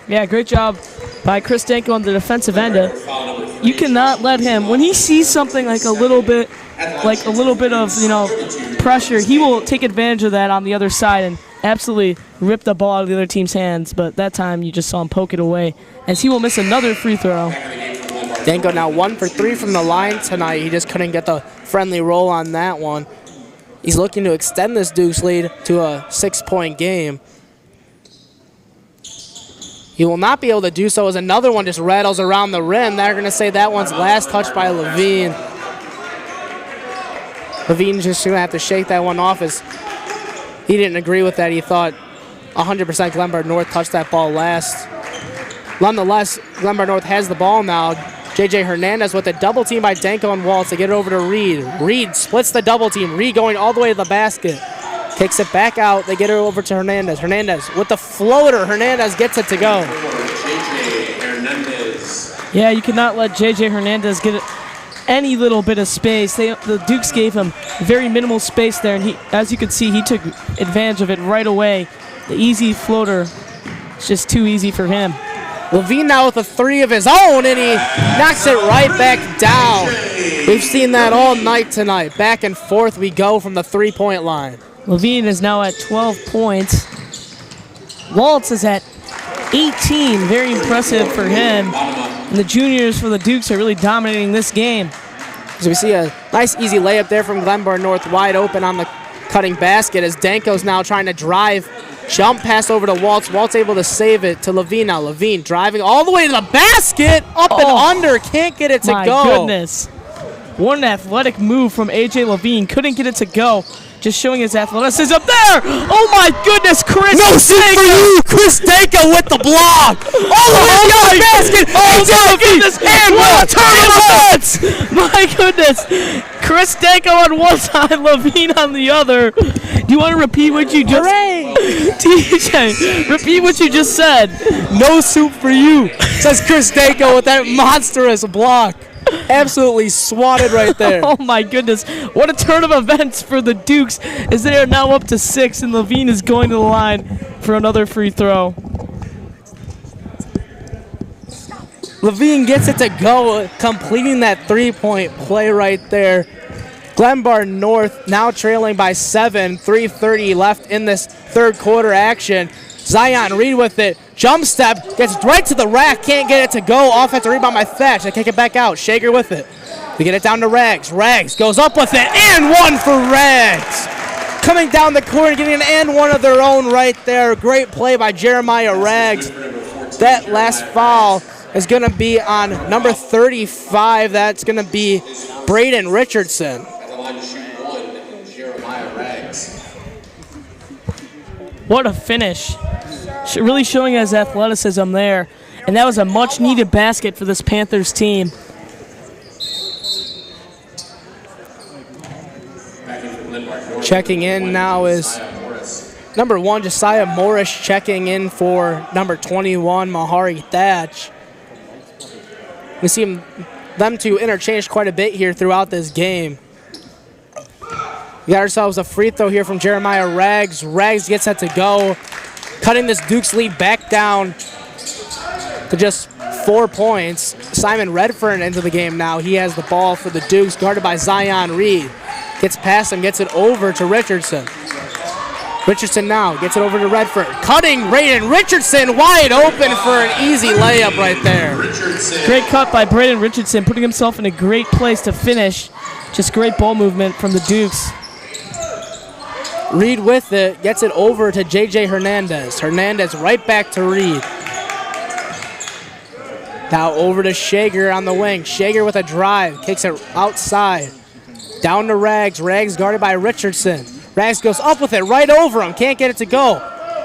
Yeah, great job by Chris Danko on the defensive end. You cannot let him, when he sees something like a little bit of, pressure, he will take advantage of that on the other side and absolutely rip the ball out of the other team's hands. But that time you just saw him poke it away as he will miss another free throw. Danko now 1 for 3 from the line tonight. He just couldn't get the friendly roll on that one. He's looking to extend this Dukes lead to a 6-point game. He will not be able to do so as another one just rattles around the rim. They're going to say that one's last touch by Levine. Levine's just going to have to shake that one off as he didn't agree with that. He thought 100% Glenbard North touched that ball last. Nonetheless, Glenbard North has the ball now. J.J. Hernandez with a double team by Danko and Waltz. They get it over to Reed. Reed splits the double team. Reed going all the way to the basket. Kicks it back out. They get it over to Hernandez. Hernandez with the floater. Hernandez gets it to go. Yeah, you cannot let J.J. Hernandez get any little bit of space. The Dukes gave him very minimal space there, and as you can see, he took advantage of it right away. The easy floater, it's just too easy for him. Levine now with a 3 of his own, and he knocks it right back down. We've seen that all night tonight. Back and forth we go from the 3-point line. Levine is now at 12 points. Waltz is at 18. Very impressive for him. And the juniors for the Dukes are really dominating this game. So we see a nice easy layup there from Glenbard North, wide open on the cutting basket as Danko's now trying to drive. Jump pass over to Waltz. Waltz able to save it to Levine now. Levine driving all the way to the basket. Up and under. Can't get it to my go. My goodness. What an athletic move from A.J. Levine. Couldn't get it to go. Just showing his athleticism there. Oh my goodness, Chris. No seat for you. Chris Danko with the block. All the way to the basket. Oh my goodness. And what a turn of events. My goodness. Chris Danko on one side, Levine on the other. Do you want to repeat what you just Hooray. TJ, repeat what you just said. No soup for you, says Chris Danko with that monstrous block. Absolutely swatted right there. Oh my goodness. What a turn of events for the Dukes as they are now up to 6 and Levine is going to the line for another free throw. Levine gets it to go, completing that 3-point play right there. Glenbard North now trailing by 7, 3:30 left in this third quarter action. Zion Reed with it, jump step, gets right to the rack, can't get it to go. Offensive rebound by Thatch, they kick it back out. Shager with it. They get it down to Rags. Rags goes up with it, and 1 for Rags. Coming down the court and getting an and 1 of their own right there. Great play by Jeremiah Rags. That last foul is going to be on number 35. That's going to be Braden Richardson. What a finish. Really showing his athleticism there. And that was a much-needed basket for this Panthers team. Checking in now is number 1, Josiah Morris, checking in for number 21, Mahari Thatch. We see them two interchange quite a bit here throughout this game. We got ourselves a free throw here from Jeremiah Rags. Rags gets that to go, cutting this Dukes lead back down to just 4 points. Simon Redfern into the game now. He has the ball for the Dukes, guarded by Zion Reed. Gets past him, gets it over to Richardson. Richardson now gets it over to Redford. Cutting Braden Richardson wide open for an easy layup right there. Great cut by Braden Richardson, putting himself in a great place to finish. Just great ball movement from the Dukes. Reed with it, gets it over to J.J. Hernandez. Hernandez right back to Reed. Now over to Shager on the wing. Shager with a drive, kicks it outside. Down to Rags. Rags guarded by Richardson. Rags goes up with it, right over him. Can't get it to go.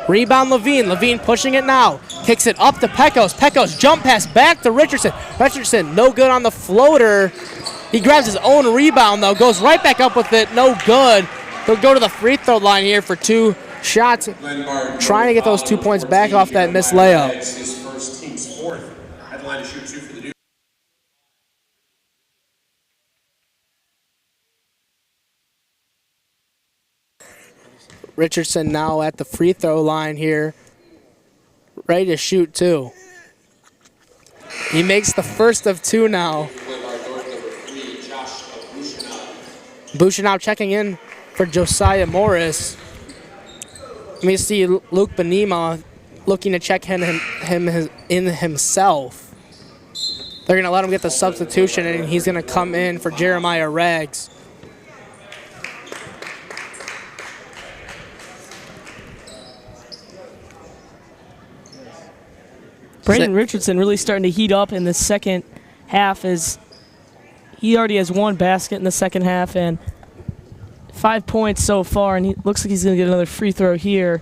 Rebound Levine. Levine pushing it now. Kicks it up to Pecos. Pecos jump pass back to Richardson. Richardson no good on the floater. He grabs his own rebound though. Goes right back up with it. No good. He'll go to the free throw line here for 2 shots, Glenbard trying to get those 2 points back off that missed layup. His first team's fourth. At the line to shoot 2 for the Dukes. Richardson now at the free throw line here, ready to shoot 2. He makes the first of 2 now. Glenbard North number 3, Josh Bushinov checking in for Josiah Morris. Let me see Luke Benema looking to check in himself. They're going to let him get the substitution, and he's going to come in for Jeremiah Rags. Brandon Richardson really starting to heat up in the second half as he already has 1 basket in the second half and 5 points so far, and he looks like he's going to get another free throw here.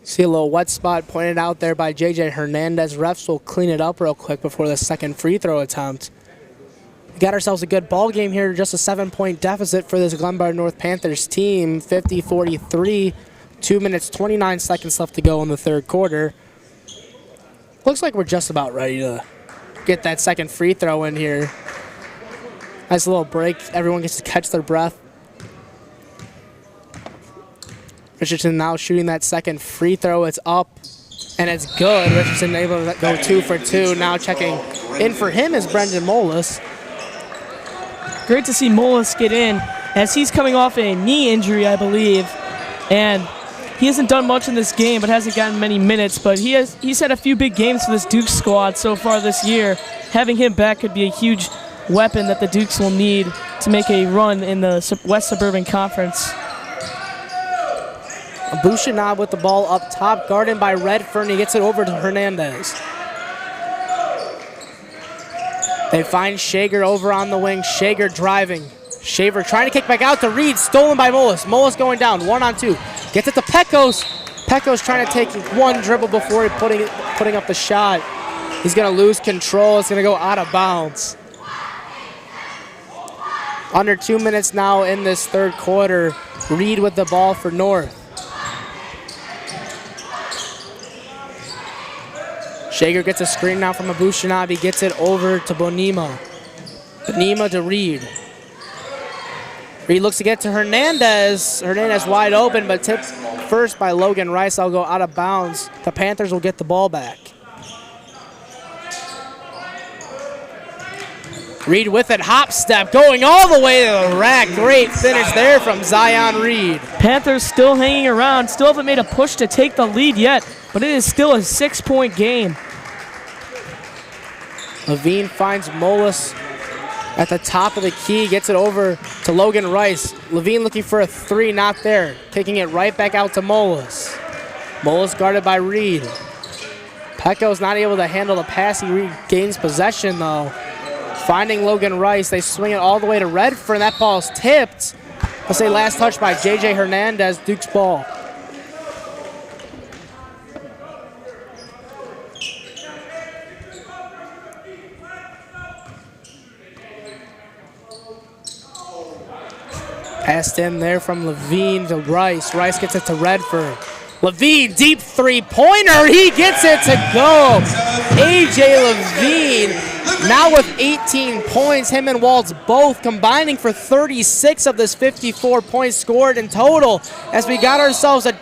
See a little wet spot pointed out there by J.J. Hernandez. Refs will clean it up real quick before the second free throw attempt. We got ourselves a good ball game here, just a 7-point deficit for this Glenbard North Panthers team, 50-43, 2 minutes, 29 seconds left to go in the third quarter. Looks like we're just about ready to get that second free throw in here. Nice little break. Everyone gets to catch their breath. Richardson now shooting that second free throw. It's up, and it's good. Richardson able to go 2 for 2. Now checking in for him is Brendan Molis. Great to see Molis get in as he's coming off a knee injury, I believe, and he hasn't done much in this game, but hasn't gotten many minutes. But he's had a few big games for this Dukes squad so far this year. Having him back could be a huge weapon that the Dukes will need to make a run in the West Suburban Conference. Bushinov with the ball up top, guarded by Redfern. He gets it over to Hernandez. They find Shager over on the wing. Shager driving. Shaver trying to kick back out to Reed. Stolen by Molis. Molis going down, 1-on-2. Gets it to Pecos. Pecos trying to take 1 dribble before putting up the shot. He's going to lose control. It's going to go out of bounds. Under 2 minutes now in this third quarter. Reed with the ball for North. Shager gets a screen now from Abushinab. He gets it over to Bonema. Bonema to Reed. Reed looks to get to Hernandez. Hernandez wide open, but tipped first by Logan Rice. I'll go out of bounds. The Panthers will get the ball back. Reed with it, hop step, going all the way to the rack. Great finish there from Zion Reed. Panthers still hanging around, still haven't made a push to take the lead yet, but it is still a 6-point game. Levine finds Molis at the top of the key, gets it over to Logan Rice. Levine looking for a 3, not there. Kicking it right back out to Molis. Molis guarded by Reed. Pecco's not able to handle the pass. He regains possession though. Finding Logan Rice, they swing it all the way to Redfern. That ball's tipped. I'll say last touch by J.J. Hernandez, Duke's ball. Passed in there from Levine to Rice. Rice gets it to Redfern. Levine, deep 3-pointer. He gets it to go. A.J. Levine now with 18 points. Him and Waltz both combining for 36 of this 54 points scored in total as we got ourselves a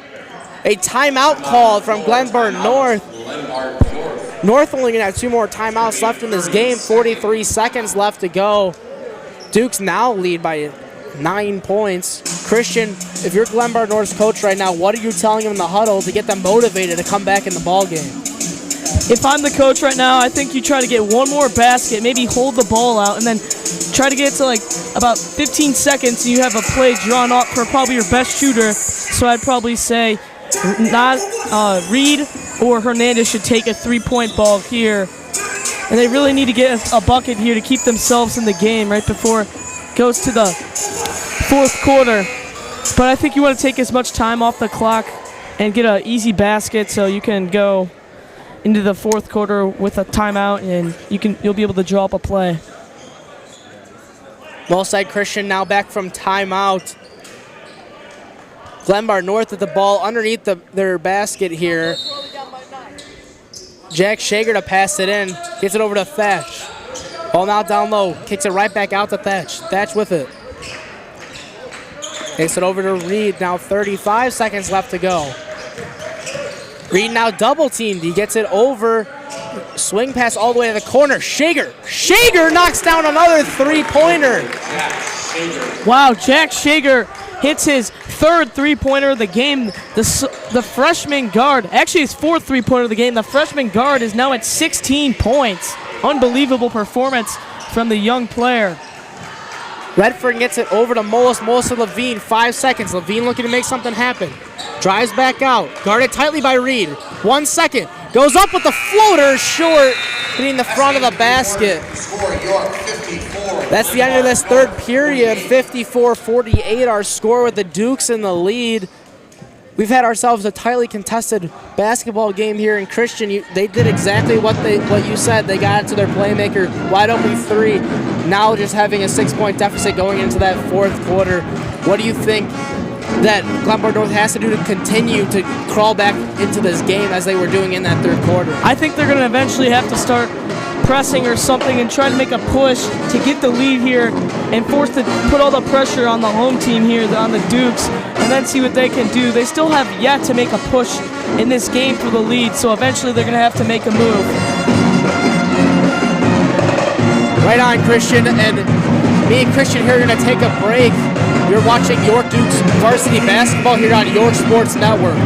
timeout called from Glenbard North. North only going to have 2 more timeouts left in this game. 43 seconds left to go. Dukes now lead by 9 points. Christian, if you're Glenbard North's coach right now, what are you telling them in the huddle to get them motivated to come back in the ball game? If I'm the coach right now, I think you try to get 1 more basket, maybe hold the ball out, and then try to get to like about 15 seconds and you have a play drawn up for probably your best shooter. So I'd probably say Reed or Hernandez should take a 3-point ball here. And they really need to get a bucket here to keep themselves in the game right before it goes to the 4th quarter. But I think you want to take as much time off the clock and get an easy basket so you can go into the 4th quarter with a timeout and you'll be able to draw up a play. Wellside Christian now back from timeout. Glenbard North with the ball underneath their basket here. Jack Shager to pass it in. Gets it over to Thatch. Ball now down low. Kicks it right back out to Thatch. Thatch with it. Takes it over to Reed. Now 35 seconds left to go. Reed now double teamed. He gets it over. Swing pass all the way to the corner. Shager knocks down another three-pointer. Wow, Jack Shager hits his third three-pointer of the game. The freshman guard, actually his fourth three-pointer of the game. The freshman guard is now at 16 points. Unbelievable performance from the young player. Redford gets it over to Mullis to Levine. 5 seconds. Levine looking to make something happen. Drives back out. Guarded tightly by Reed. 1 second. Goes up with the floater. Short. Hitting the front of the basket. That's the end of this third period. 54-48 our score with the Dukes in the lead. We've had ourselves a tightly contested basketball game here in Christian. They did exactly what you said. They got it to their playmaker, wide open three. Now just having a 6-point deficit going into that fourth quarter. What do you think that Glenbard North has to do to continue to crawl back into this game as they were doing in that third quarter? I think they're going to eventually have to start pressing or something and try to make a push to get the lead here and force to put all the pressure on the home team here, on the Dukes, and then see what they can do. They still have yet to make a push in this game for the lead, so eventually they're going to have to make a move. Right on, Christian, and me and Christian here are going to take a break. You're watching York Dukes varsity basketball here on York Sports Network.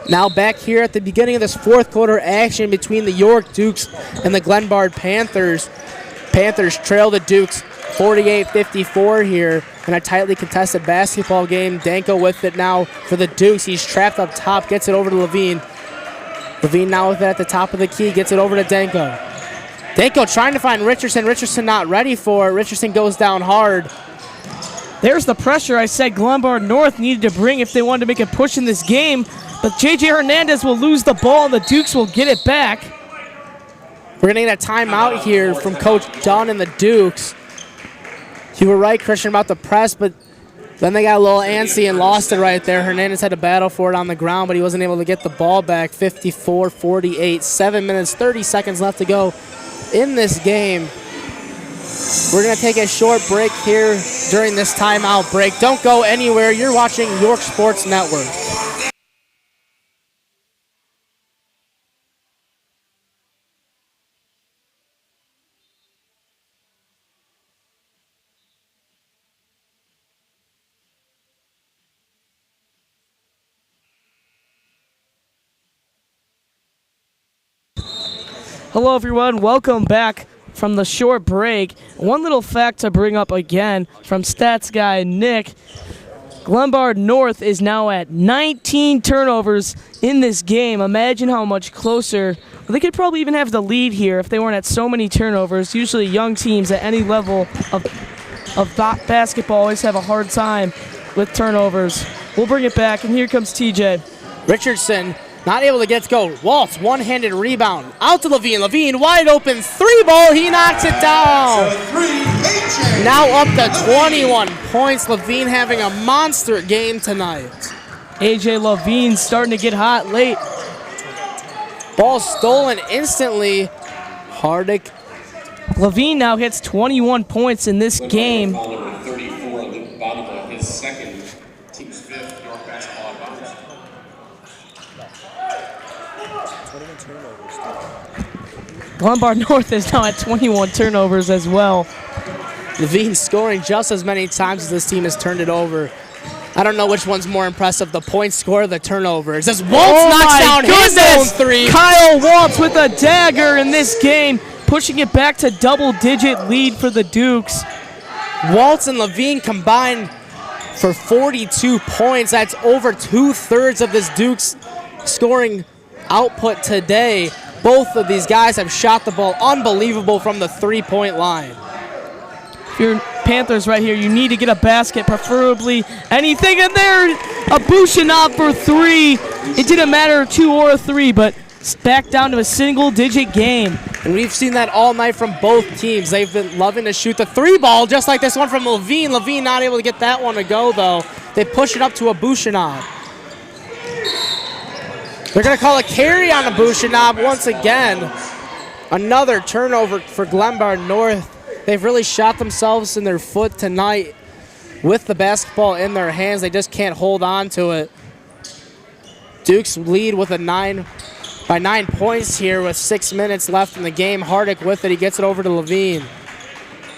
Now back here at the beginning of this fourth quarter action between the York Dukes and the Glenbard Panthers. Panthers trail the Dukes 48-54 here in a tightly contested basketball game. Danko with it now for the Dukes. He's trapped up top, gets it over to Levine. Levine now with it at the top of the key, gets it over to Danko. Danko trying to find Richardson. Richardson not ready for it. Richardson goes down hard. There's the pressure I said Glenbard North needed to bring if they wanted to make a push in this game. But J.J. Hernandez will lose the ball, and the Dukes will get it back. We're going to get a timeout here from Coach Dunn and the Dukes. You were right, Christian, about the press, but then they got a little antsy and lost it right there. Hernandez had to battle for it on the ground, but he wasn't able to get the ball back. 54-48, 7 minutes, 30 seconds left to go in this game. We're going to take a short break here during this timeout break. Don't go anywhere. You're watching York Sports Network. Hello, everyone. Welcome back from the short break. One little fact to bring up again from stats guy Nick. Glenbard North is now at 19 turnovers in this game. Imagine how much closer. They could probably even have the lead here if they weren't at so many turnovers. Usually young teams at any level of basketball always have a hard time with turnovers. We'll bring it back, and here comes TJ. Richardson not able to get to go. Waltz, one-handed rebound. Out to Levine. Levine, wide open three ball. He knocks it down. Now up to 21 points. Levine having a monster game tonight. AJ Levine starting to get hot late. Ball stolen instantly. Hardick. Levine now hits 21 points in this game. Ball number 34 on the bottom of his second, team's fifth York basketball out of bounds. Glenbard North is now at 21 turnovers as well. Levine scoring just as many times as this team has turned it over. I don't know which one's more impressive, the point score or the turnovers. As Waltz Oh knocks my down his own goodness! three. Kyle Waltz with a dagger in this game, pushing it back to double-digit lead for the Dukes. Waltz and Levine combined for 42 points. That's over 2/3 of this Dukes scoring output today. Both of these guys have shot the ball unbelievable from the three-point line. If you're Panthers right here, you need to get a basket, preferably anything in there. A Bushinov for three. It didn't matter 2 or a 3, but it's back down to a single-digit game. And we've seen that all night from both teams. They've been loving to shoot the three ball, just like this one from Levine. Levine not able to get that one to go, though. They push it up to a Bushinov. They're going to call a carry on a Bushinov once again. Another turnover for Glenbard North. They've really shot themselves in their foot tonight with the basketball in their hands. They just can't hold on to it. Dukes lead with by 9 points here with 6 minutes left in the game. Hardick with it. He gets it over to Levine.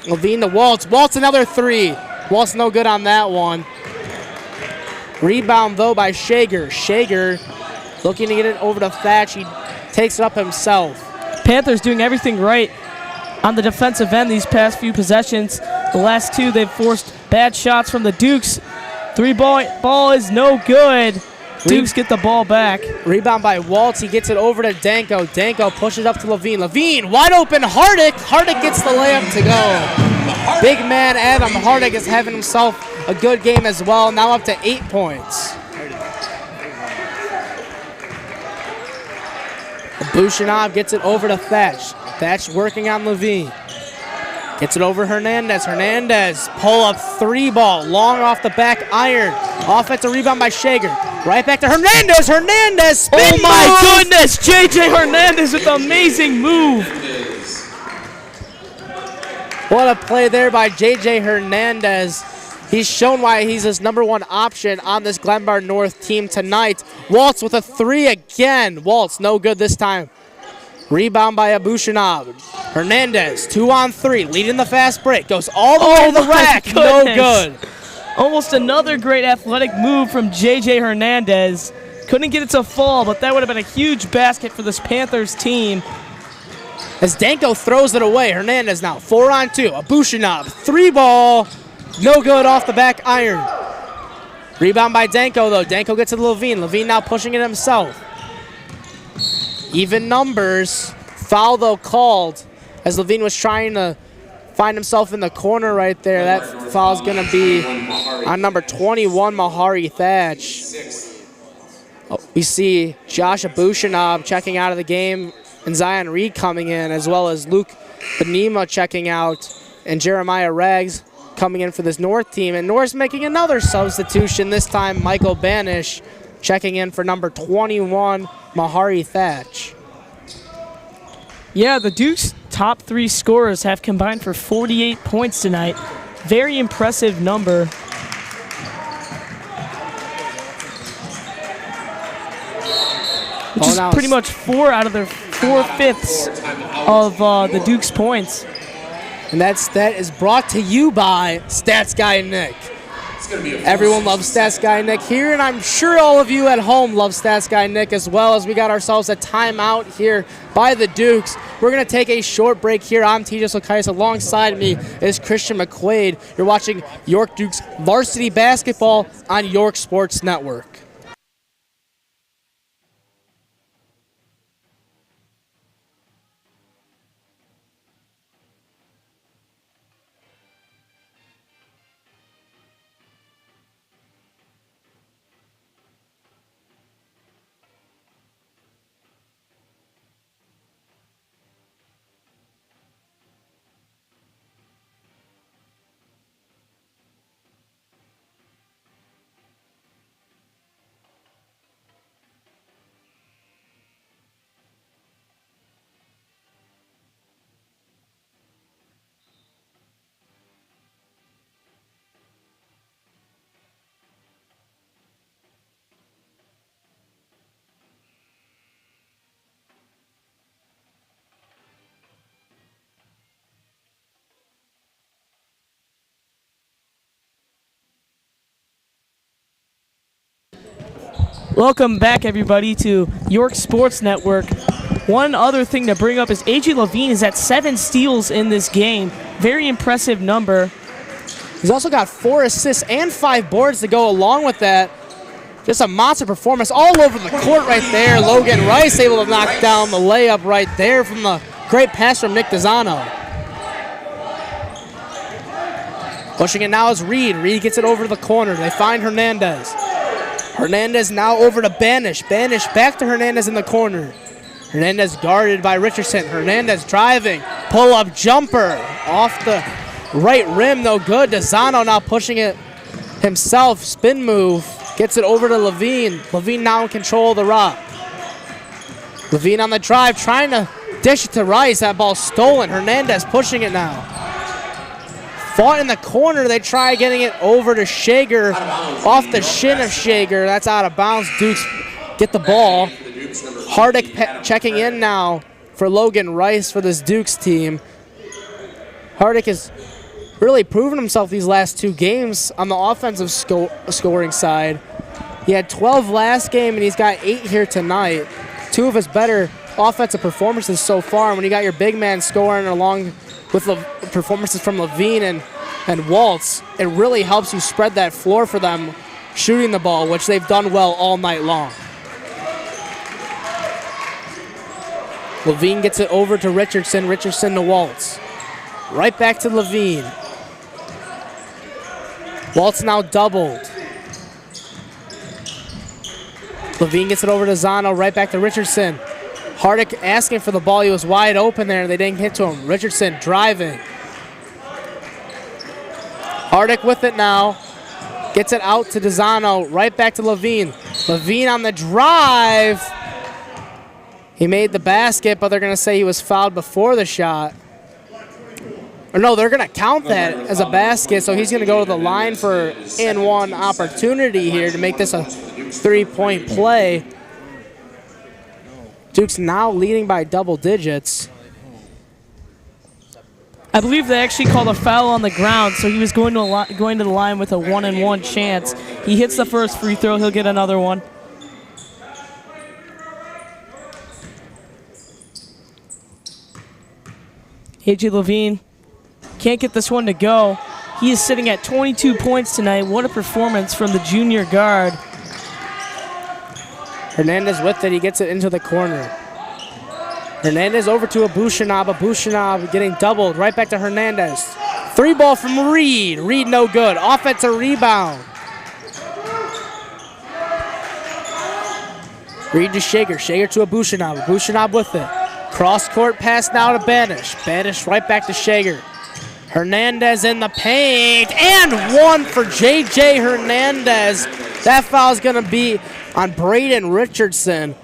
Levine to Waltz. Waltz another three. Waltz no good on that one. Rebound, though, by Shager. Shager looking to get it over to Thatch. He takes it up himself. Panthers doing everything right on the defensive end these past few possessions. The last 2, they've forced bad shots from the Dukes. Ball is no good. Dukes get the ball back. Rebound by Waltz. He gets it over to Danko. Danko pushes up to Levine. Levine, wide open, Hardick. Hardick gets the layup to go. Big man Adam Hardick is having himself a good game as well. Now up to 8 points. Bushinov gets it over to Thatch. Thatch working on Levine. Gets it over Hernandez. Hernandez, pull-up three ball, long off the back iron. Offensive rebound by Shager. Right back to Hernandez. Hernandez, spin Oh my move. goodness! JJ Hernandez with an amazing move. What a play there by JJ Hernandez. He's shown why he's his #1 option on this Glenbard North team tonight. Waltz with a three again. Waltz, no good this time. Rebound by Abushinov. Hernandez, 2-on-3, leading the fast break. Goes all the way to the my rack. No goodness. good. Almost another great athletic move from JJ Hernandez. Couldn't get it to fall, but that would have been a huge basket for this Panthers team. As Danko throws it away, Hernandez now 4-on-2. Abushinov, three ball. No good off the back iron. Rebound by Danko, though. Danko gets to Levine. Levine now pushing it himself. Even numbers. Foul, though, called as Levine was trying to find himself in the corner right there. That foul's going to be on number 21, Mahari Thatch. We see Josh Abushinov checking out of the game and Zion Reed coming in, as well as Luke Benema checking out and Jeremiah Rags coming in for this North team. And North's making another substitution, this time Michael Banish checking in for number 21, Mahari Thatch. Yeah, the Duke's top 3 scorers have combined for 48 points tonight. Very impressive number. Which is pretty much 4 out of their 4/5 of the Duke's points. And that stat is brought to you by Stats Guy Nick. Everyone loves Stats Guy Nick here, and I'm sure all of you at home love Stats Guy Nick as well, as we got ourselves a timeout here by the Dukes. We're going to take a short break here. I'm TJ Silkaitis. Alongside me is Christian McQuade. You're watching York Dukes Varsity Basketball on York Sports Network. Welcome back, everybody, to York Sports Network. One other thing to bring up is A.J. Levine is at 7 steals in this game. Very impressive number. He's also got 4 assists and 5 boards to go along with that. Just a monster performance all over the court right there. Logan Rice able to knock down the layup right there from the great pass from Nick DeZano. Pushing it now is Reed. Reed gets it over to the corner. They find Hernandez. Hernandez now over to Banish. Banish back to Hernandez in the corner. Hernandez guarded by Richardson. Hernandez driving. Pull-up jumper off the right rim, no good. DeZano now pushing it himself. Spin move. Gets it over to Levine. Levine now in control of the rock. Levine on the drive, trying to dish it to Rice. That ball stolen. Hernandez pushing it now. Fought in the corner. They try getting it over to Shager. Off the shin of Shager. That's out of bounds. Dukes get the ball. Hardick checking in now for Logan Rice for this Dukes team. Hardick has really proven himself these last 2 games on the offensive scoring side. He had 12 last game, and he's got 8 here tonight. 2 of his better offensive performances so far. And when you got your big man scoring along with the performances from Levine and Waltz, it really helps you spread that floor for them shooting the ball, which they've done well all night long. Levine gets it over to Richardson. Richardson to Waltz. Right back to Levine. Waltz now doubled. Levine gets it over to Zano. Right back to Richardson. Hardick asking for the ball. He was wide open there. They didn't get to him. Richardson driving. Hardick with it now. Gets it out to DeZano. Right back to Levine. Levine on the drive. He made the basket, but they're going to say he was fouled before the shot. Or no, they're going to count that as a basket, so he's going to go to the line for and-one opportunity here to make this a 3-point play. Duke's now leading by double digits. I believe they actually called a foul on the ground, so he was going to the line with a 1-and-1 chance. He hits the first free throw, he'll get another one. A.J. Levine can't get this one to go. He is sitting at 22 points tonight. What a performance from the junior guard. Hernandez with it. He gets it into the corner. Hernandez over to Abushanab. Abushanab getting doubled. Right back to Hernandez. 3 ball from Reed. Reed no good. Offensive rebound. Reed to Shager. Shager to Abushanab. Abushanab with it. Cross-court pass now to Banish. Banish right back to Shager. Hernandez in the paint. And 1 for J.J. Hernandez. That foul is going to be on Braden Richardson.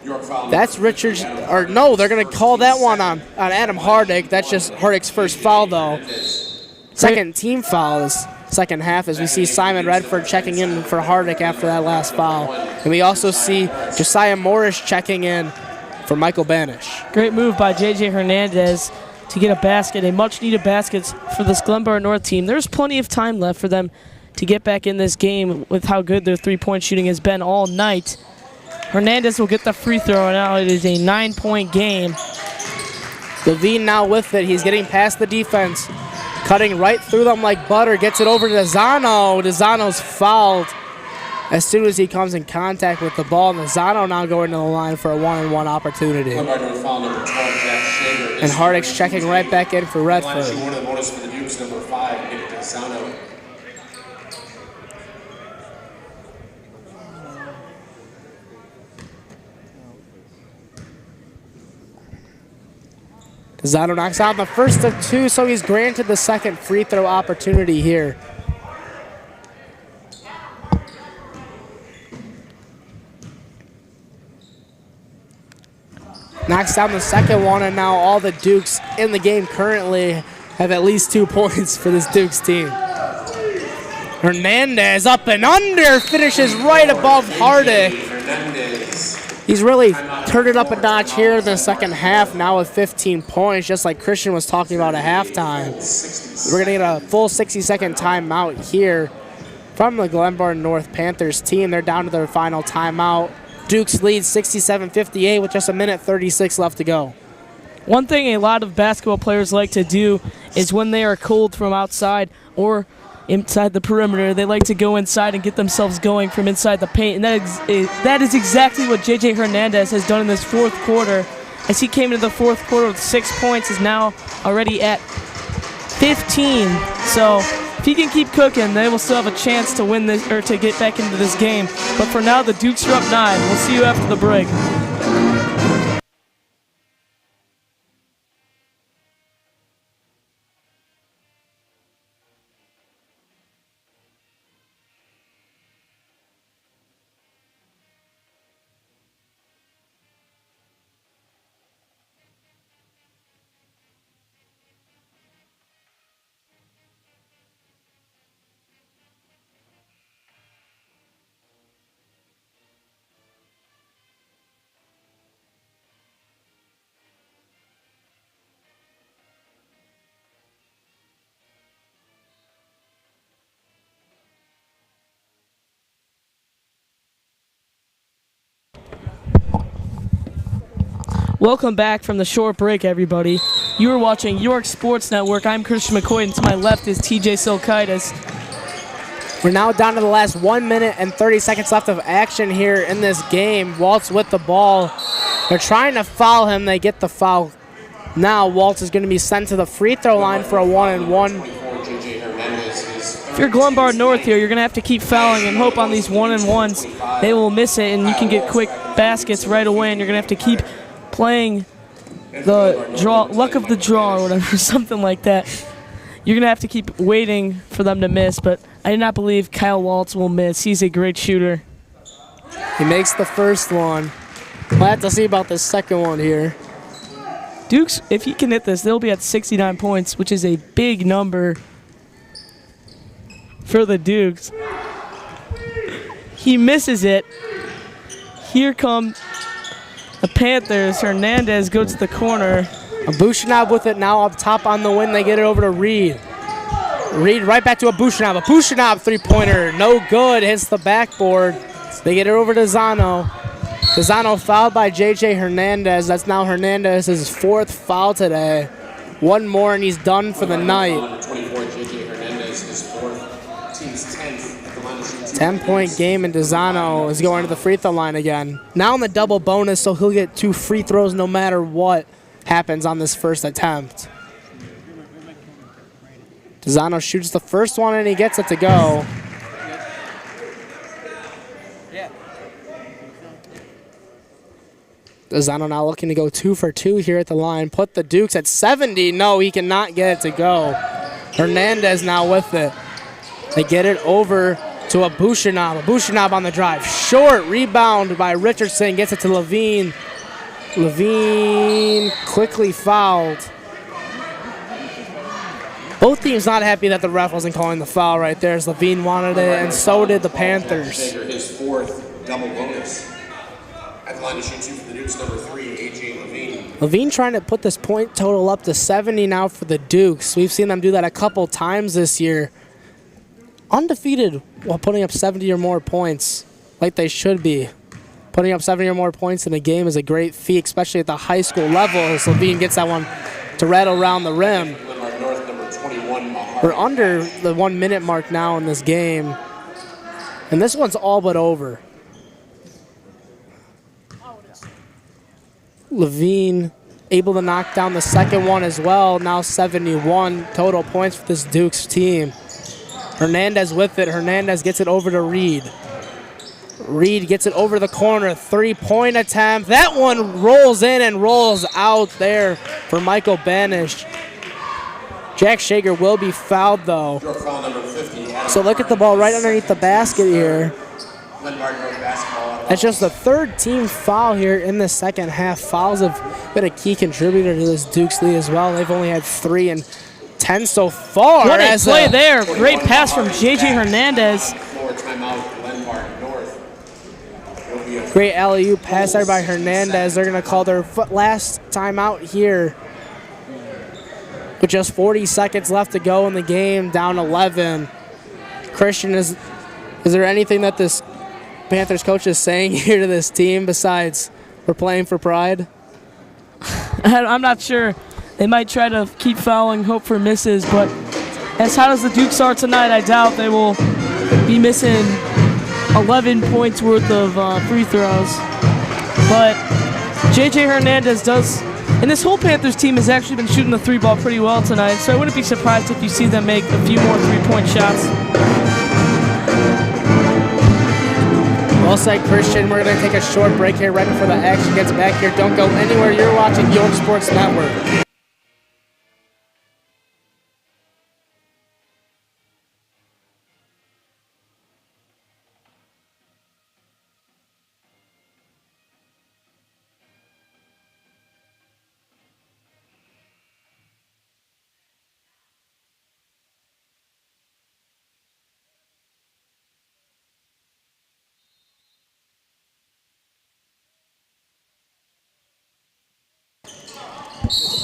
That's Richards, or no, they're going to call that one on Adam Hardick. That's just Hardick's first foul, though. Second team foul this second half as we see Simon Redford checking in for Hardick after that last foul. And we also see Josiah Morris checking in for Michael Banish. Great move by J.J. Hernandez to get a basket, a much-needed basket for this Glenbard North team. There's plenty of time left for them to get back in this game with how good their three-point shooting has been all night. Hernandez will get the free throw, and now it is a 9-point game. Levine now with it. He's getting past the defense, cutting right through them like butter. Gets it over to DeZano. DeZano's fouled as soon as he comes in contact with the ball. And DeZano now going to the line for a 1-on-1 opportunity. And Hardick's checking right back in for Redford. DeZano knocks out the first of 2, so he's granted the second free throw opportunity here. Knocks down the second one, and now all the Dukes in the game currently have at least 2 points for this Dukes team. Hernandez up and under, finishes right above Hardick. He's really turned it up a notch here in the second half, now with 15 points, just like Christian was talking about at halftime. We're going to get a full 60-second timeout here from the Glenbard North Panthers team. They're down to their final timeout Dukes lead 67-58 with just a minute 36 left to go. One thing a lot of basketball players like to do is when they are cold from outside or inside the perimeter, they like to go inside and get themselves going from inside the paint. And that is exactly what J.J. Hernandez has done in this fourth quarter. As he came into the fourth quarter with 6 points, is now already at 15. So if he can keep cooking, they will still have a chance to win this or to get back into this game. But for now, the Dukes are up 9. We'll see you after the break. Welcome back from the short break, everybody. You are watching York Sports Network. I'm Christian McQuade, and to my left is TJ Silkaitis. We're now down to the last 1 minute and 30 seconds left of action here in this game. Waltz with the ball. They're trying to foul him. They get the foul. Now Waltz is going to be sent to the free throw line for a 1-and-1. If you're Glenbard North here, you're going to have to keep fouling and hope on these 1-and-1s. They will miss it, and you can get quick baskets right away, and you're going to have to keep playing the draw, luck of the draw or whatever, something like that. You're going to have to keep waiting for them to miss, but I do not believe Kyle Waltz will miss. He's a great shooter. He makes the first one. We'll have to see about the second one here. Dukes, if he can hit this, they'll be at 69 points, which is a big number for the Dukes. He misses it. Here come the Panthers. Hernandez goes to the corner. Abushanab with it now up top on the wing. They get it over to Reed. Reed right back to Abushanab. Abushanab three-pointer. No good. Hits the backboard. They get it over to Zano. Zano fouled by J.J. Hernandez. That's now Hernandez's fourth foul today. One more and he's done for the night. Number 24, J.J. Hernandez, his fourth, team's 10th at the line of shooting. 10-point game, and Zano is going to the free throw line again. Now in the double bonus, so he'll get 2 free throws no matter what happens on this first attempt. Zano shoots the first one and he gets it to go. Zano now looking to go 2 for 2 here at the line. Put the Dukes at 70. No, he cannot get it to go. Hernandez now with it. They get it over to Abushanab. Abushanab on the drive. Short rebound by Richardson. Gets it to Levine. Levine quickly fouled. Both teams not happy that the ref wasn't calling the foul right there, as Levine wanted it, and so did the Panthers. His fourth double bonus. At the line to shoot 2 for the Dukes, number 3, A.J. Levine. Levine trying to put this point total up to 70 now for the Dukes. We've seen them do that a couple times this year. Undefeated while putting up 70 or more points, like they should be. Putting up 70 or more points in a game is a great feat, especially at the high school level, as Levine gets that one to rattle around the rim. North, number 21, We're under the 1 minute mark now in this game, and this one's all but over. Levine able to knock down the second one as well. Now 71 total points for this Dukes team. Hernandez with it. Hernandez gets it over to Reed. Reed gets it over the corner. 3-point attempt. That one rolls in and rolls out there for Michael Banish. Jack Shager will be fouled though. foul number 50. So look at the ball right underneath the basket here. Glenbard North basketball. That's just the third team foul here in the second half. Fouls have been a key contributor to this Dukes lead as well. They've only had 3 and 10 so far. What a play there. Great pass from J.J. Hernandez. Great alley-oop pass there by Hernandez. They're going to call their last timeout here. With just 40 seconds left to go in the game, down 11. Christian, is there anything that this Panthers coach is saying here to this team besides we're playing for pride? I'm not sure. They might try to keep fouling, hope for misses, but as hot as the Dukes are tonight, I doubt they will be missing 11 points worth of free throws. But J.J. Hernandez does, and this whole Panthers team has actually been shooting the three ball pretty well tonight, so I wouldn't be surprised if you see them make a few more three-point shots. Well said, Christian. We're going to take a short break here right before the action gets back here. Don't go anywhere. You're watching York Sports Network.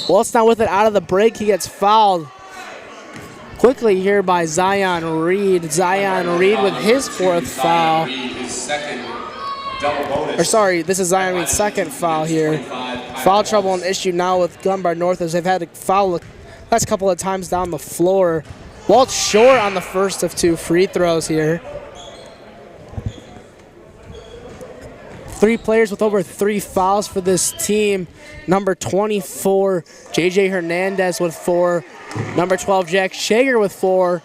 Walt's not with it out of the break. He gets fouled quickly here by Zion Reed. Zion Reed with his fourth foul. Or sorry, this is Zion Reed's second foul here. Foul trouble an issue now with Glenbard North as they've had to foul the last couple of times down the floor. Walt's short on the first of two free throws here. 3 players with over 3 fouls for this team. Number 24, J.J. Hernandez with 4. Number 12, Jack Shager with 4.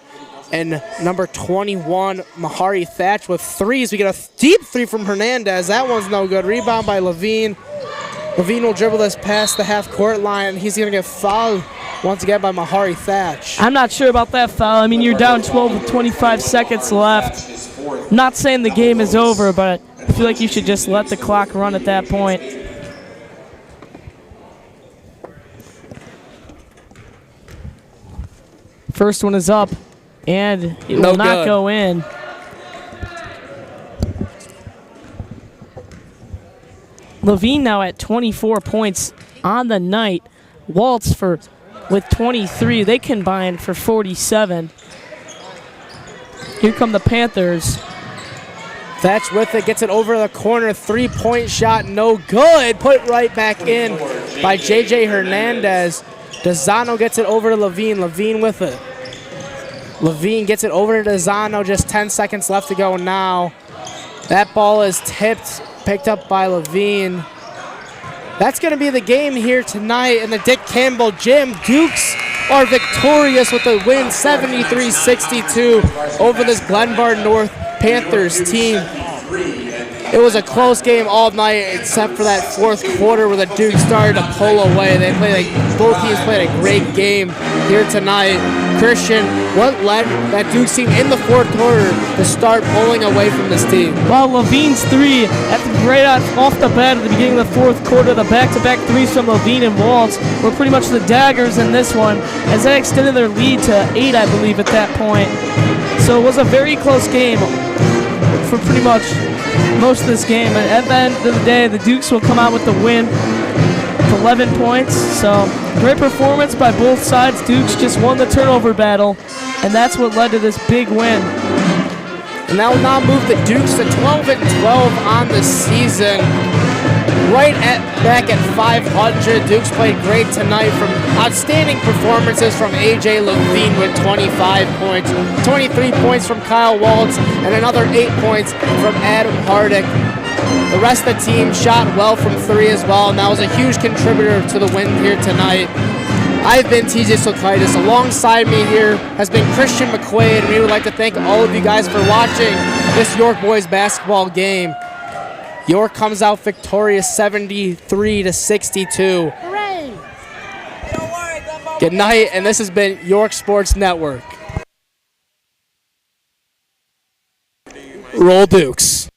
And number 21, Mahari Thatch with 3s. We get a deep 3 from Hernandez. That one's no good. Rebound by Levine. Levine will dribble this past the half-court line. He's going to get fouled once again by Mahari Thatch. I'm not sure about that foul. I mean, you're down 12 with 25 seconds left. I'm not saying the game is over, but I feel like you should just let the clock run at that point. First one is up, and it will not go in. Levine now at 24 points on the night. Waltz with 23. They combined for 47. Here come the Panthers. Thatch with it, gets it over the corner. 3-point shot, no good. Put right back in by J.J. Hernandez. Dezano gets it over to Levine. Levine with it. Levine gets it over to Dezano. Just 10 seconds left to go now. That ball is tipped, picked up by Levine. That's going to be the game here tonight in the Dick Campbell Gym. Dukes are victorious with a win, 73-62 over this Glenbard North Panthers team. It was a close game all night except for that fourth quarter where the Dukes started to pull away. Both teams played a great game here tonight. Christian, what led that Dukes team in the fourth quarter to start pulling away from this team? Well, Levine's 3, right off the bat at the beginning of the fourth quarter, the back-to-back 3s from Levine and Waltz were pretty much the daggers in this one, as they extended their lead to 8, I believe, at that point. So it was a very close game for pretty much most of this game. And at the end of the day, the Dukes will come out with the win with 11 points. So great performance by both sides. Dukes just won the turnover battle, and that's what led to this big win. And that will now move the Dukes to 12-12 on the season. Back at 500. Dukes played great tonight from outstanding performances from A.J. Levine with 25 points, 23 points from Kyle Waltz, and another 8 points from Adam Hardick. The rest of the team shot well from 3 as well, and that was a huge contributor to the win here tonight. I've been TJ Silkaitis. Alongside me here has been Christian McQuade, and we would like to thank all of you guys for watching this York boys basketball game. York comes out victorious 73-62. Hooray! Good night, and this has been York Sports Network. Roll Dukes.